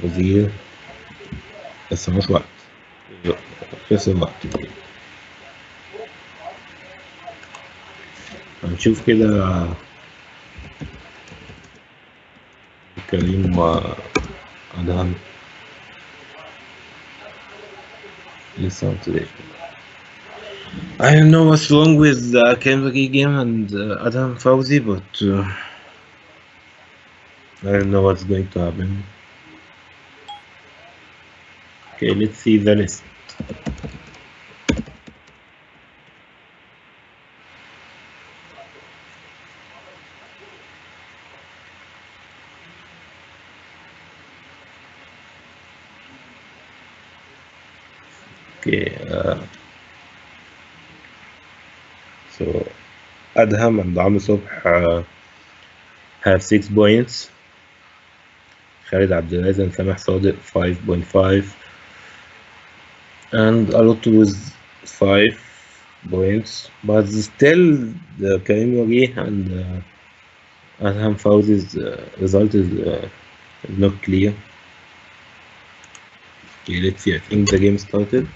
وزير بس مش وقت خسر وقت. هنشوف كده كريم وأدهم لسه today. I don't know what's wrong with the Kenvagi game and Adam Fauzi, but I don't know what's going to happen. Okay, let's see the list. Okay, so Adham and Amr Subh have 6 points. Khalid Abdelaziz and Samah Sadiq 5.5, and Alot with 5 points, but still the Karim Wagi and Adham Fauzi's result is not clear. Okay, let's see. I think the game started.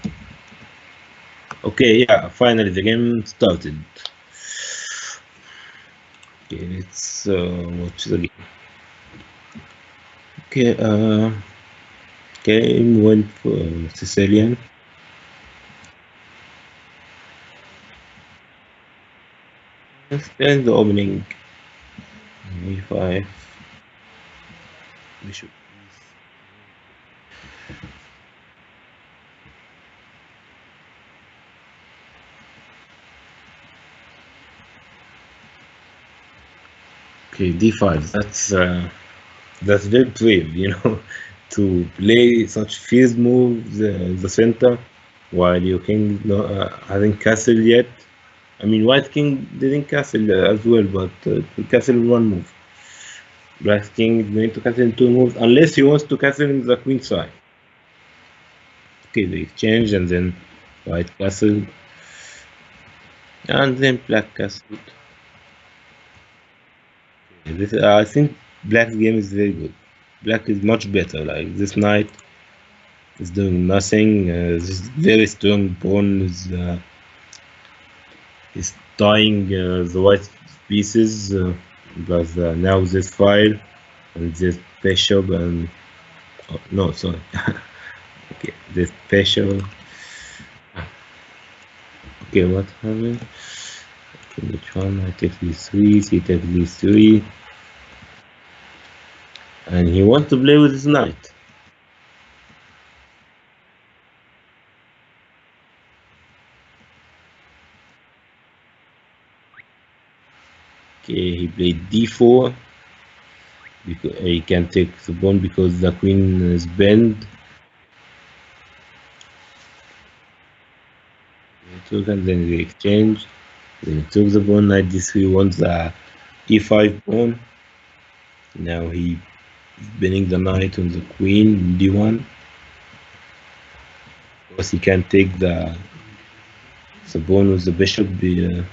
Okay, yeah, finally the game started. Okay, let's watch the game. Okay, game went for Sicilian. Then the opening e5 bishop. Okay, d5. That's very brave, you know, to play such fierce moves in the center while your king hasn't castled yet. I mean, white king didn't castle as well, but castle one move. Black king is going to castle in 2 moves unless he wants to castle in the queen side. Okay, they exchange and then white castled and then black castled. This I think black's game is very good. Black is much better. Like this knight is doing nothing. This very strong pawn is tying the white pieces. Because now this file and this bishop and no, sorry. Okay, this bishop. Okay, what happened? Okay, which one? I take these 3, he takes these 3. And he wants to play with his knight. Okay, he played d4 because he can take the pawn because the queen is bent. He took and then they exchange. Then he took the pawn, knight d3 wants the e5 pawn. Now he is bending the knight on the queen d1. Of course, he can take the pawn with the bishop because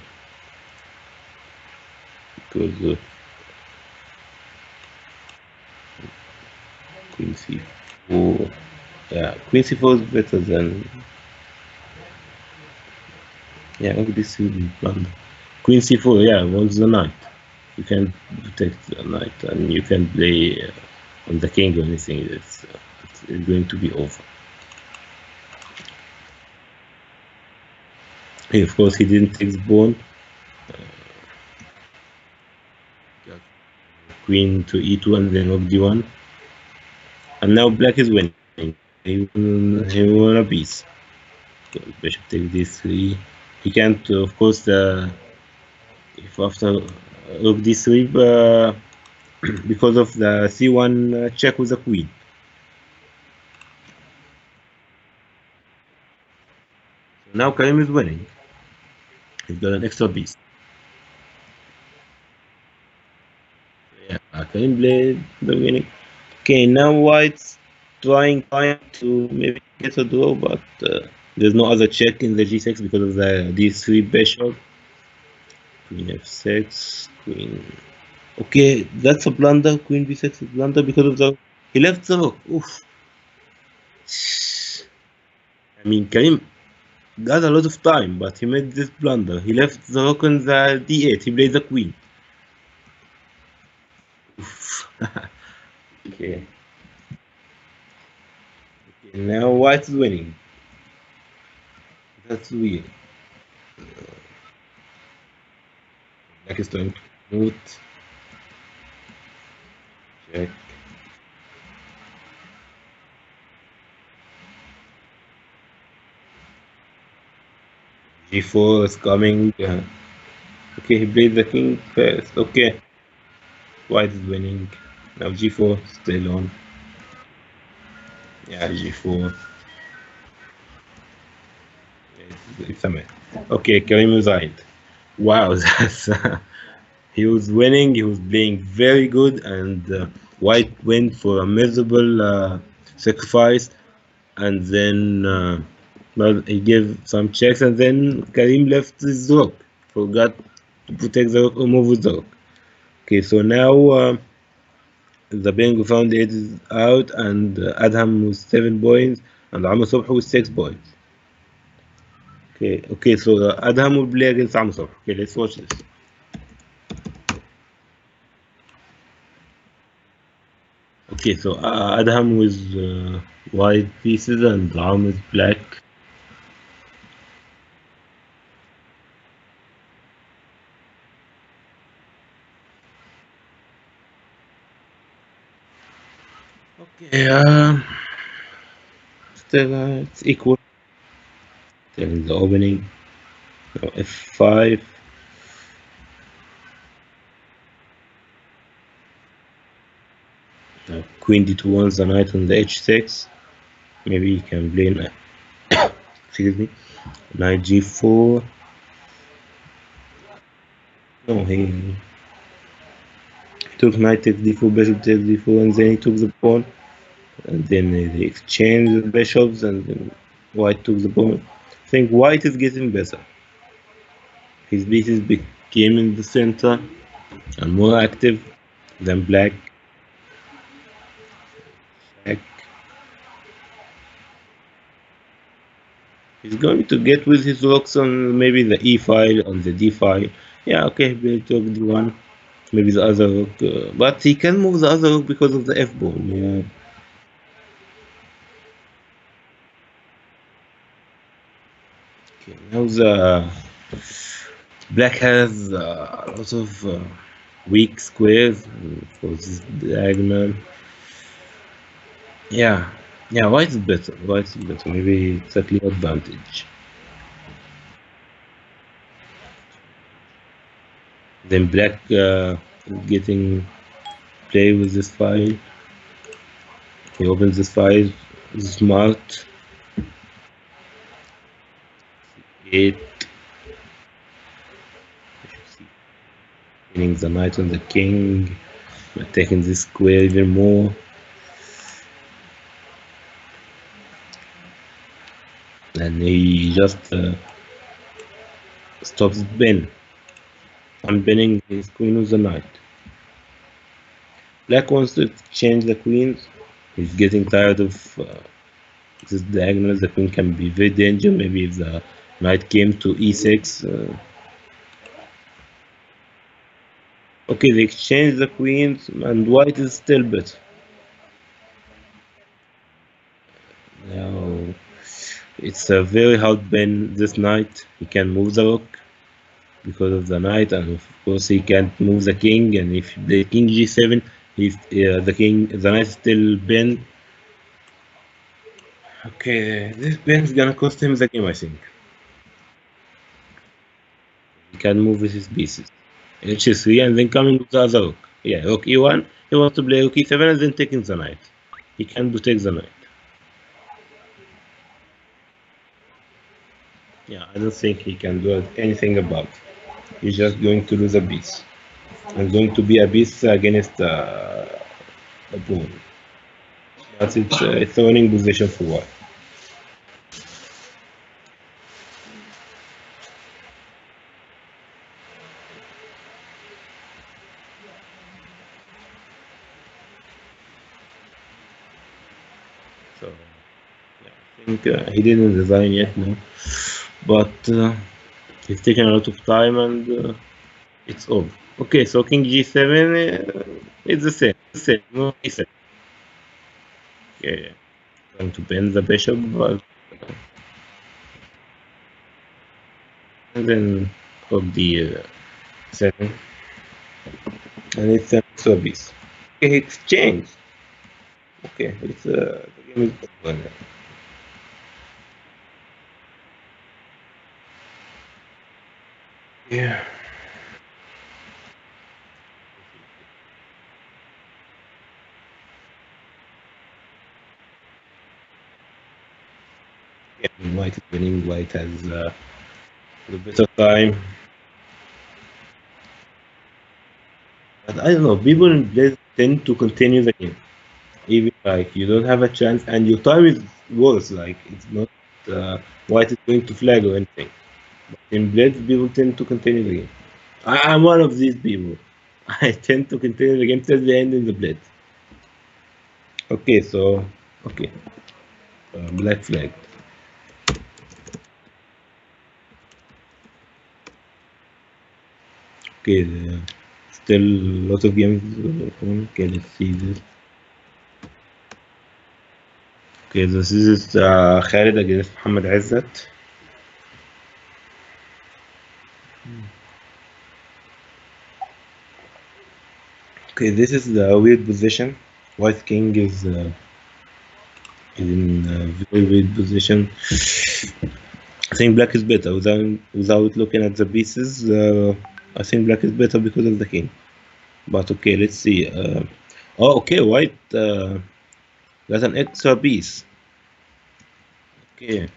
of queen c4. Yeah, queen c4 is better than. Yeah, look, this will be blunder. Queen c4, yeah, wants the knight. You can protect the knight and you can play on the king or anything. It's going to be over. Hey, of course, he didn't take the pawn. Queen to e2 and then rook d1. And now black is winning. He won a piece. So bishop takes d3. he can't, of course, if after rook d3, because of the c1 check with the queen. So now Karim is winning. He's got an extra piece. Yeah, Karim played the winning. Okay, now White's trying to maybe get a draw, but there's no other check in the g6 because of the d3 bishop. Queen f6, queen. Okay, that's a blunder. Queen b6 is blunder because of the. He left the rook. Oof. I mean, Karim got a lot of time, but he made this blunder. He left the rook on the d8. He played the queen. Oof. Okay. Now White is winning. That's weird. Black is trying to move. Check. G4 is coming. Okay, he played the king first. Okay. White is winning. Now G4 still on. Yeah, G4. It's a mess. Okay, Karim resigned. Wow, that's he was winning. He was playing very good, and White went for a miserable sacrifice, and then well, he gave some checks, and then Karim left his rook. Forgot to protect the rook or move with the rook. Okay, so now the bingo found it is out, and Adham with 7 points, and Amr Sobh with 6 points. Okay, so Adham will play against Amr Sobh. Okay, let's watch this. Okay, so Adham with white pieces and Amr is black. Okay, still it's equal. Still in the opening. Now f5. Now queen d2 wants the knight on the h6. Maybe he can play excuse me, knight g4. No, he took knight takes d4, bishop takes d4, and then he took the pawn. And then they exchanged the bishops, and then white took the pawn. I think white is getting better. His pieces became in the center and more active than black. He's going to get with his rocks on maybe the e file, on the d file. Yeah, okay, he took d1. Maybe the other rook, but he can move the other rook because of the f pawn. Yeah. Okay, now the black has a lot of weak squares for this diagonal. Yeah, white is better. White is better. Maybe it's a clear advantage. Then black is getting play with this file. He opens this file. Smart. 8. Winning the knight on the king. Taking this square even more. And he just stops Ben. I'm binning his queen with the knight. Black wants to exchange the queens. He's getting tired of this diagonal. The queen can be very dangerous. Maybe if the knight came to e6. Okay, they exchange the queens, and white is still better. Now, it's a very hard Ben this knight. He can move the rook because of the knight, and of course he can't move the king. And if the king g7, he's the knight is still bent. Okay, this Ben is gonna cost him the game, I think. can move with his pieces. H3 and then coming with the other rook. Yeah, rook E1. He wants to play rook E7 and then taking the knight. He can take the knight. Yeah, I don't think he can do anything about it. He's just going to lose a piece. And going to be a piece against a pawn. But it's a winning position for white. So yeah, I think he didn't design yet, no. But he's taking a lot of time and it's over. Okay, so king g7, it's the same, no e7. Okay, going to bend the bishop, but and then rook d7, and it's an extra piece. Okay, exchange. Okay, it's the game is over now. Yeah. Yeah, white is winning. White has a bit of time. But I don't know, people in Blitz tend to continue the game. Even like you don't have a chance and your time is worse. Like it's not white is going to flag or anything. But in Blitz, people tend to continue the game. I'm one of these people. I tend to continue the game till the end in the Blitz. Okay, so okay, black flag. Okay, still a lot of games. Okay, let's see this. Okay, this is Khalid against Mohamed Izzat. Okay, this is the weird position. White king is in a very weird position. I think black is better without looking at the pieces. I think black is better because of the king. But okay, let's see. Oh, okay, white got an extra piece. Okay,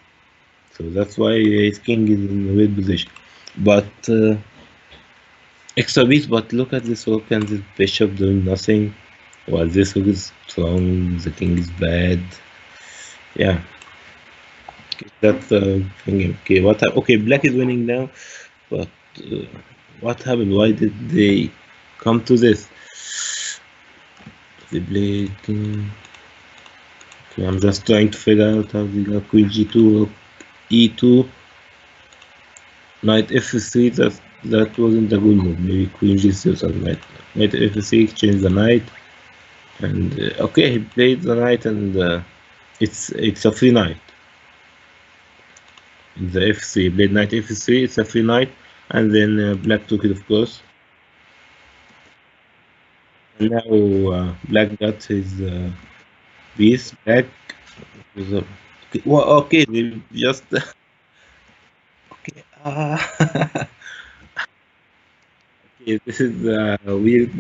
so that's why his king is in a weird position. But extra piece. But look at this rook and this bishop doing nothing. While this rook is strong, the king is bad. Yeah. Okay, that's the thing. Okay, okay, black is winning now, but what happened? Why did they come to this? They played. Okay, I'm just trying to figure out how they got queen g2, e2, knight f3. That wasn't a good move. Maybe queen g3 or something like that. Knight f3, exchange the knight, and okay, he played the knight, and it's a free knight. In the f3, played knight f3, it's a free knight, and then black took it, of course. And now black got his piece back. Okay, well, okay, they just okay. Okay, this is weird.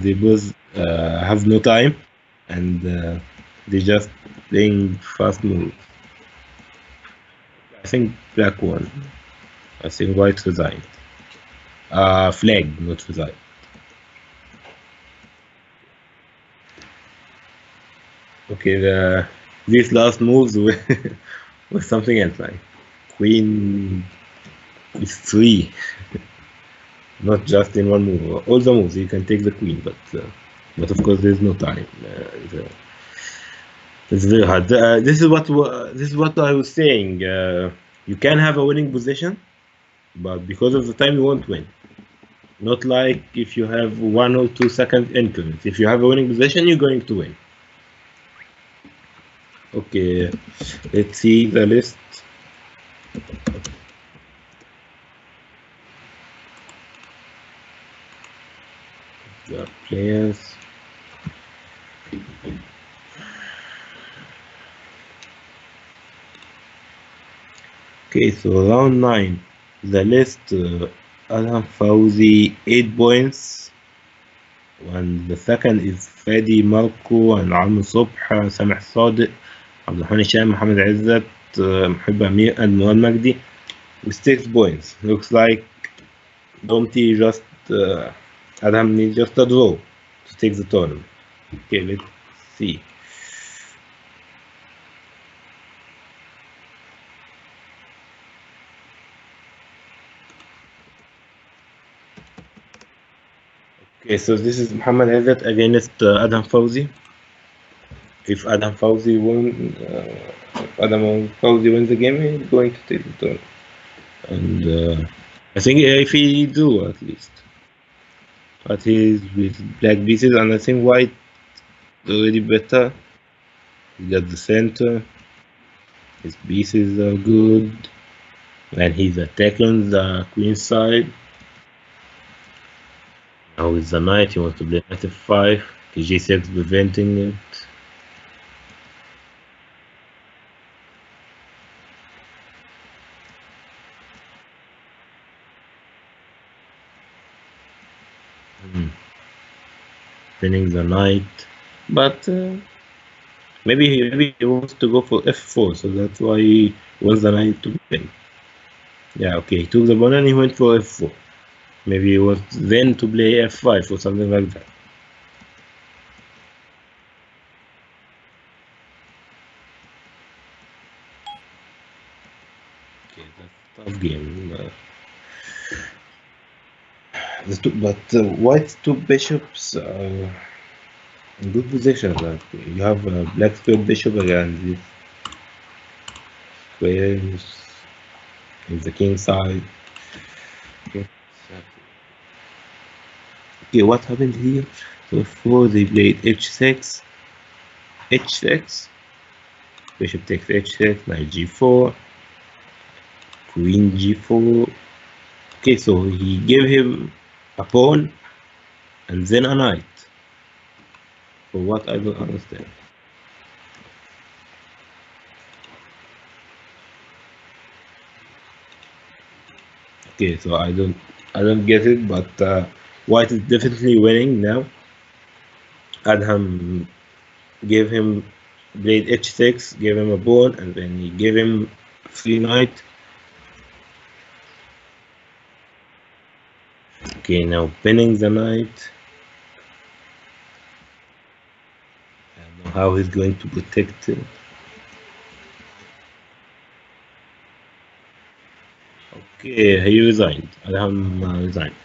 They both have no time, and they just playing fast moves. I think black won. I think white resigned. Flag, not resigned. Okay, these last moves were something else, like queen is 3, not just in one move. All the moves you can take the queen, but of course there's no time. It's very hard. This is what I was saying. You can have a winning position, but because of the time you won't win. Not like if you have 1 or 2 second increments. If you have a winning position, you're going to win. Okay, let's see the list. The players. Okay, so round 9, the list Adham Fawzi 8 points, and the second is Fadi Marco and Almu Subh, Sameh Sadiq, عبد الرحمن هشام, Mohamed Izzat, Muhib Amir, and Muad Magdi with 6 points. Looks like Domti just Adham needs just a draw to take the tournament. Okay, let's see. Okay, so this is Mohamed Izzat against Adham Fawzi. If Adham Fawzi wins the game, he's going to take the tournament. And I think if he do at least. But he's with black pieces, and I think white already better. He got the center. His pieces are good. And he's attacking the queen side. Now with the knight, he wants to play knight f5. G6 preventing it. Pinning the knight, but maybe he wants to go for f4, so that's why he wants the knight to pin. Yeah, okay, he took the pawn and he went for f4. Maybe he was then to play f5 or something like that. Okay, that's a tough game. But white's two bishops are in good position. Like you have a black square bishop against these squares in the king side. Okay, what happened here? So before they played h6, bishop takes h6, knight g4, queen g4. Okay, so he gave him a pawn and then a knight. For what I don't understand. Okay, so I don't get it, but white is definitely winning now. Adham gave him played h6, gave him a pawn, and then he gave him free knight. Okay, now pinning the knight. I don't know how he's going to protect it. Okay, he resigned. Adham resigned.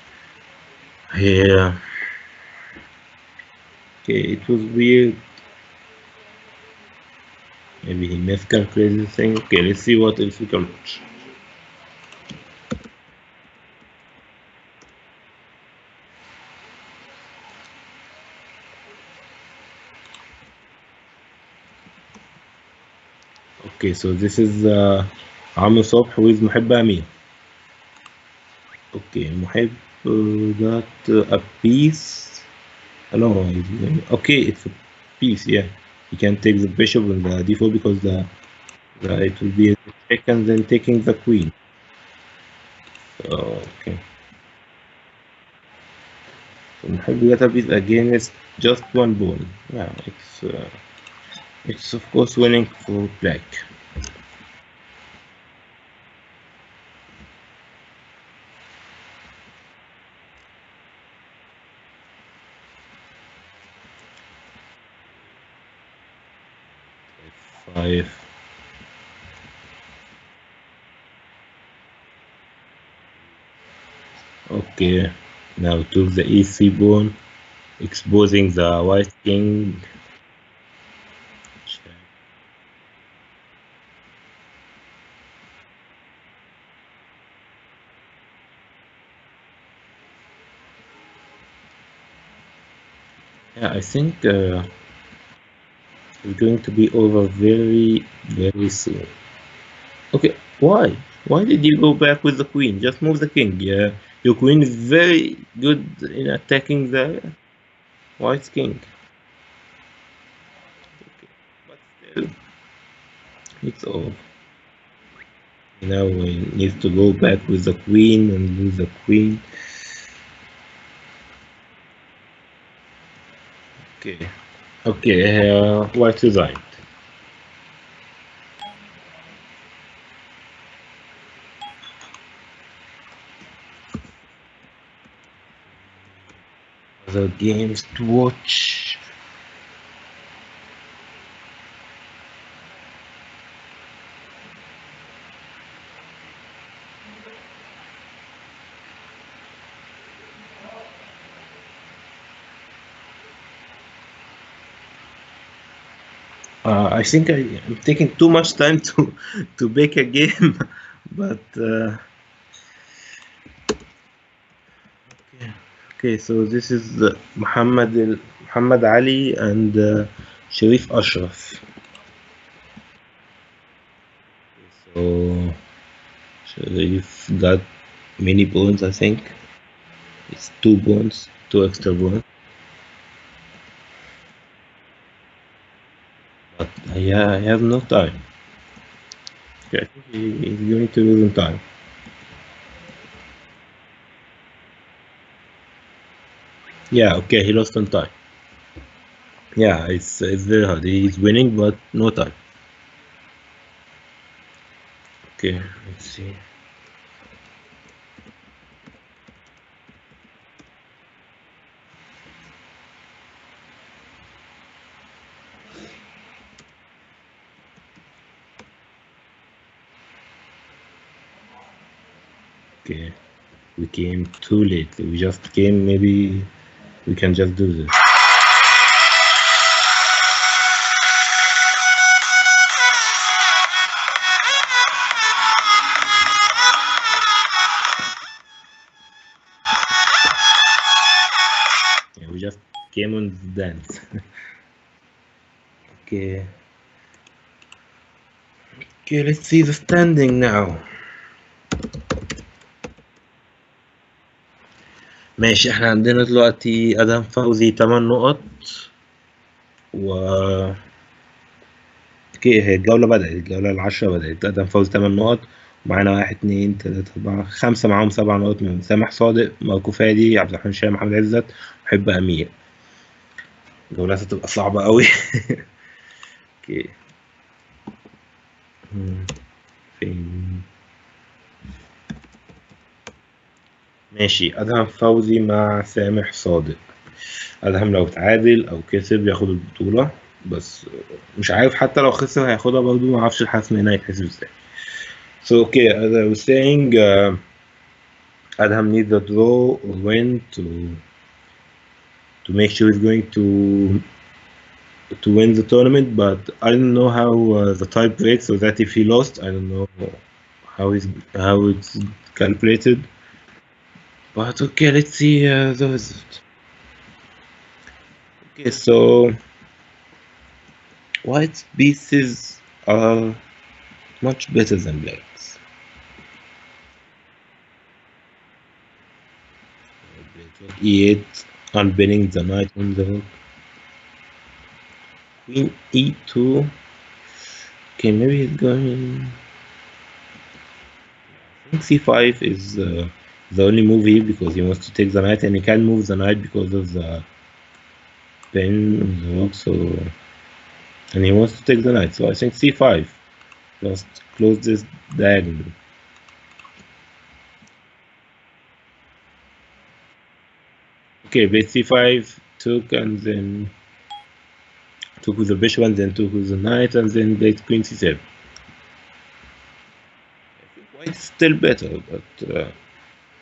Yeah. Okay, it was weird. Maybe he miscalculated the thing. Okay, let's see what else we can watch. Okay, so this is Amr Sobh with Muhib Amir. Okay, Muhib got a piece. No, okay, it's a piece, yeah. You can take the bishop on the d4 because it will be a check and then taking the queen. So, okay. So Muhib got a piece against just one pawn. Yeah, it's of course winning for black. F5. Okay, now took the e3 pawn, exposing the white king. Check. Yeah, I think it's going to be over very, very soon. Okay, why? Why did you go back with the queen? Just move the king. Yeah, your queen is very good in attacking the white king. Okay, but still, it's all. Now we need to go back with the queen and lose the queen. Okay. Okay, white resigned. Other games to watch. I think I'm taking too much time to pick a game, but okay. So this is Muhammad Ali and Sharif Ashraf. So Sharif got many bones, I think. It's 2 bones, 2 extra bones. But yeah, I have no time. Okay, I think he's going to lose in time. Yeah, okay, he lost on time. Yeah, it's very hard. He's winning, but no time. Okay, let's see. Okay, we came too late. We just came. Maybe we can just do this. Yeah, we just came on the dance. Okay. Okay, let's see the standing now. ماشي، احنا عندنا دلوقتي ادهم فوزي 8 نقط و اوكي، هي الجولة العشرة بدأت. ادهم فوزي 8 نقط، ومعانا 1 2 3 4 5 معاهم 7 نقط من سامح صادق، ماركو فادي، عبد الرحمن شاه، محمد عزت، محب امير. الجولات هتبقى صعبة قوي. اوكي. فين؟ ماشي، ادهم فوزي مع سامح صادق. ادهم لو تعادل او كسب ياخد البطولة، بس مش عارف حتى لو خسر هياخدها برضه، ما اعرفش الحسم هنا هيتحسب ازاي. So okay, as I was saying, Adham needs a draw or win to make sure he's going to win the tournament. But I don't know how the tie breaks, so that if he lost, I don't know how it's calculated. But okay, let's see the result. Okay, so white pieces are much better than blacks. E8, unpinning the knight on the hook. Queen E2. Okay, maybe he's going. I think C5 is the only move here because he wants to take the knight, and he can't move the knight because of the pin on the rook. So, and he wants to take the knight. So I think C5. Just close this diagonal. Okay, base C5 took, and then took with the bishop, and then took with the knight, and then played Queen C7. White is still better, but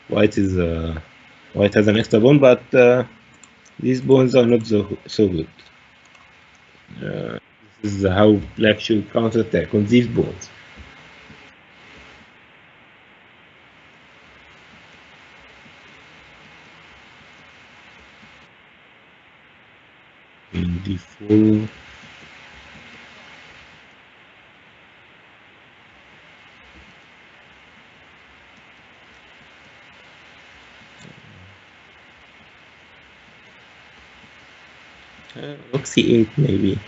white has an extra pawn, but these pawns are not so good. This is how black should counterattack on these pawns. In d4. Rook c8 maybe.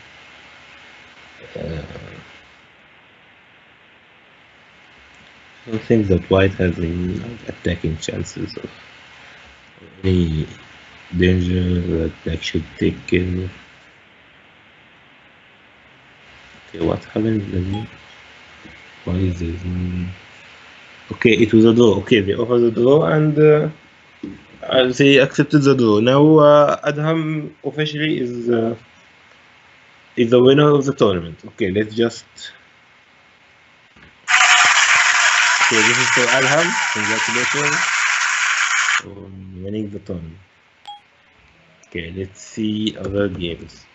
I don't think that white has any attacking chances of any danger that black should take care of. Okay, what happened in the game? Why is this? Okay, it was a draw. Okay, they offered a draw and they accepted the draw. Now Adham officially is the winner of the tournament. Okay, let's just. Okay, this is for Adham. Congratulations on winning the tournament. Okay, let's see other games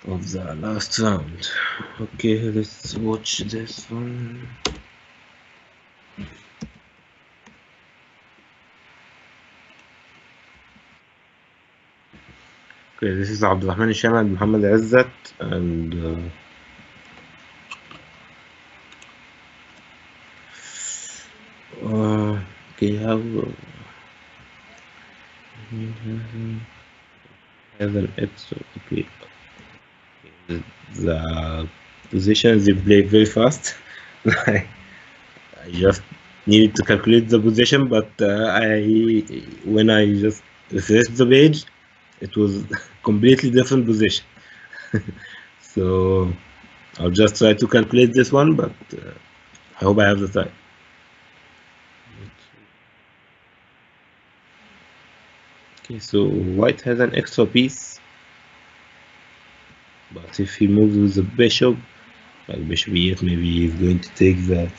of the last round. Okay, let's watch this one. Okay, this is Abdulrahman Shama and Muhammad Izzat and okay, how has an episode. Okay, the positions they play very fast. I just needed to calculate the position, but when I just refreshed the page, it was completely different position. So I'll just try to calculate this one, but I hope I have the time. Okay, so white has an extra piece, but if he moves with the bishop, like bishop e8, maybe he's going to take the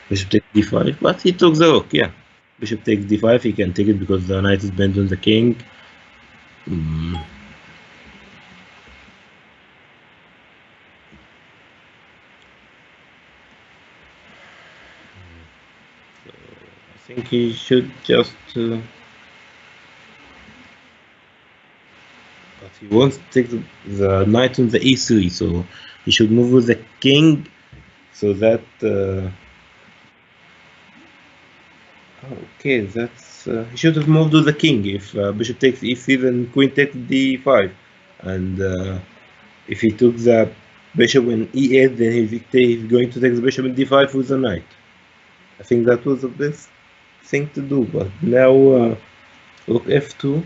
bishop takes d5, but he took the rook. Yeah, bishop takes d5, he can take it because the knight is bent on the king. So I think he should just but he wants to take the knight on the e3, so he should move with the king so that okay, that's he should have moved with the king. If bishop takes e3, then queen takes d5, and if he took the bishop in e8, then he's going to take the bishop in d5 with the knight. I think that was the best thing to do, but now rook f2.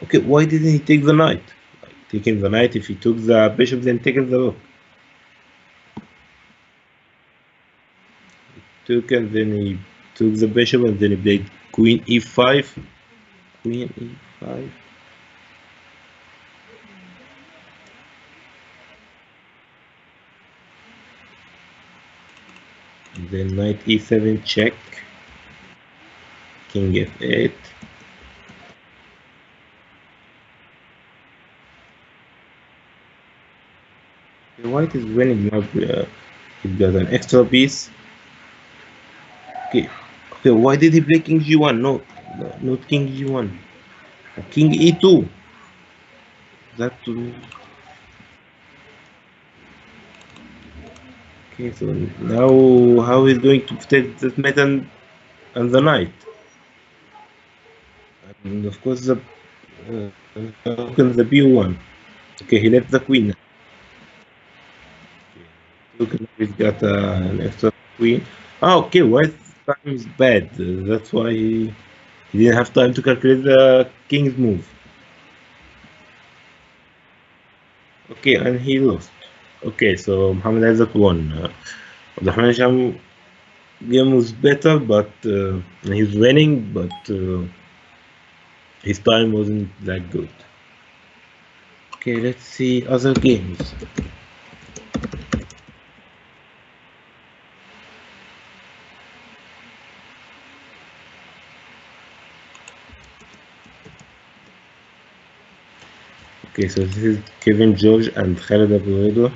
Okay, why didn't he take the knight? Like, taking the knight, if he took the bishop, then taking the rook. He took and then he took the bishop and then he played queen e5. Queen e5. And then knight e7 check. King f8. White is winning now. He's got an extra piece. Okay, why did he play king g1? No, not king g1. King e2. That. Okay, so now how he's going to protect this knight and the knight? And of course the b1. Okay, he left the queen. Look, he's got an extra queen. Oh, okay, white's time is bad. That's why he didn't have time to calculate the king's move. Okay, and he lost. Okay, so Mohamed Izzat won. The Hansham game was better, but he's winning, but his time wasn't that good. Okay, let's see other games. Okay, so this is Kevin George and Khaled Abuedo.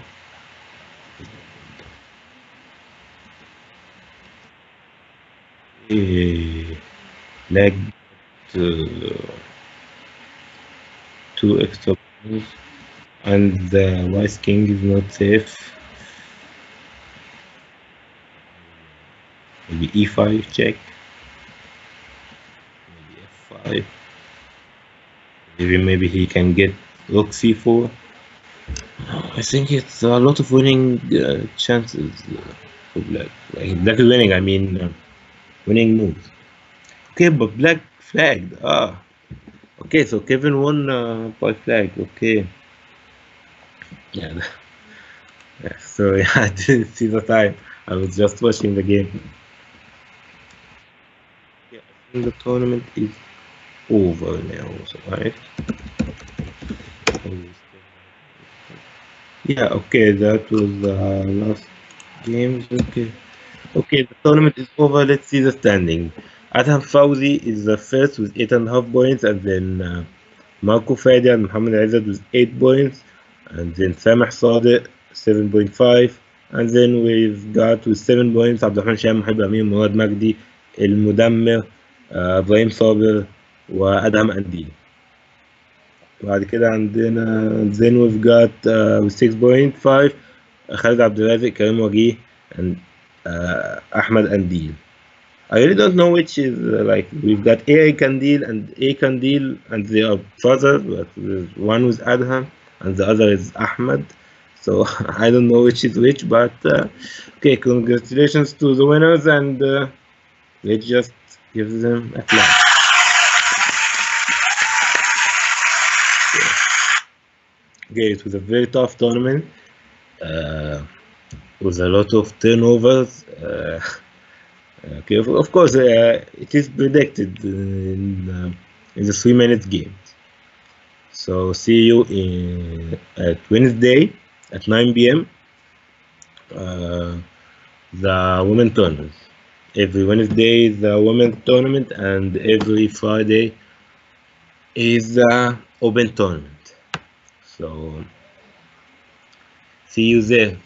Like two extra moves, and the Vice King is not safe. Maybe e5 check. Maybe f5. Maybe he can get rook c4. I think it's a lot of winning chances for black. Like black is winning. I mean, winning moves. Okay, but black flagged. Ah, okay. So Kevin won by flag. Okay. Yeah. Yeah. So yeah, I didn't see the time. I was just watching the game. Yeah, I think the tournament is over now. So right. Yeah. Okay. That was the last games. Okay. Okay, the tournament is over. Let's see the standing. Adham Fawzi is the first with 8.5 points, and then Marco Fadi and Mohamed Izzat with 8 points, and then Sameh Sadiq 7.5, and then we've got with 7 points Abdurrahman Sham, Muhib Amin, Murad Magdi, El Mudammir, Ibrahim Sabir, وأدهم أنديل. بعد كده عندنا then we've got with 6.5 خالد عبد الرازق, كريم وجيه, and Ahmad Andil. I really don't know which is like we've got A Kandil and A Kandil and they are brothers, but one was Adham and the other is Ahmad. So I don't know which is which, but okay, congratulations to the winners and let's just give them a clap. Okay, it was a very tough tournament with a lot of turnovers. Okay, of course, it is predicted in the 3 minute game. So see you at Wednesday at 9 p.m. The women tournament. Every Wednesday is the women's tournament, and every Friday is the open tournament. So see you there.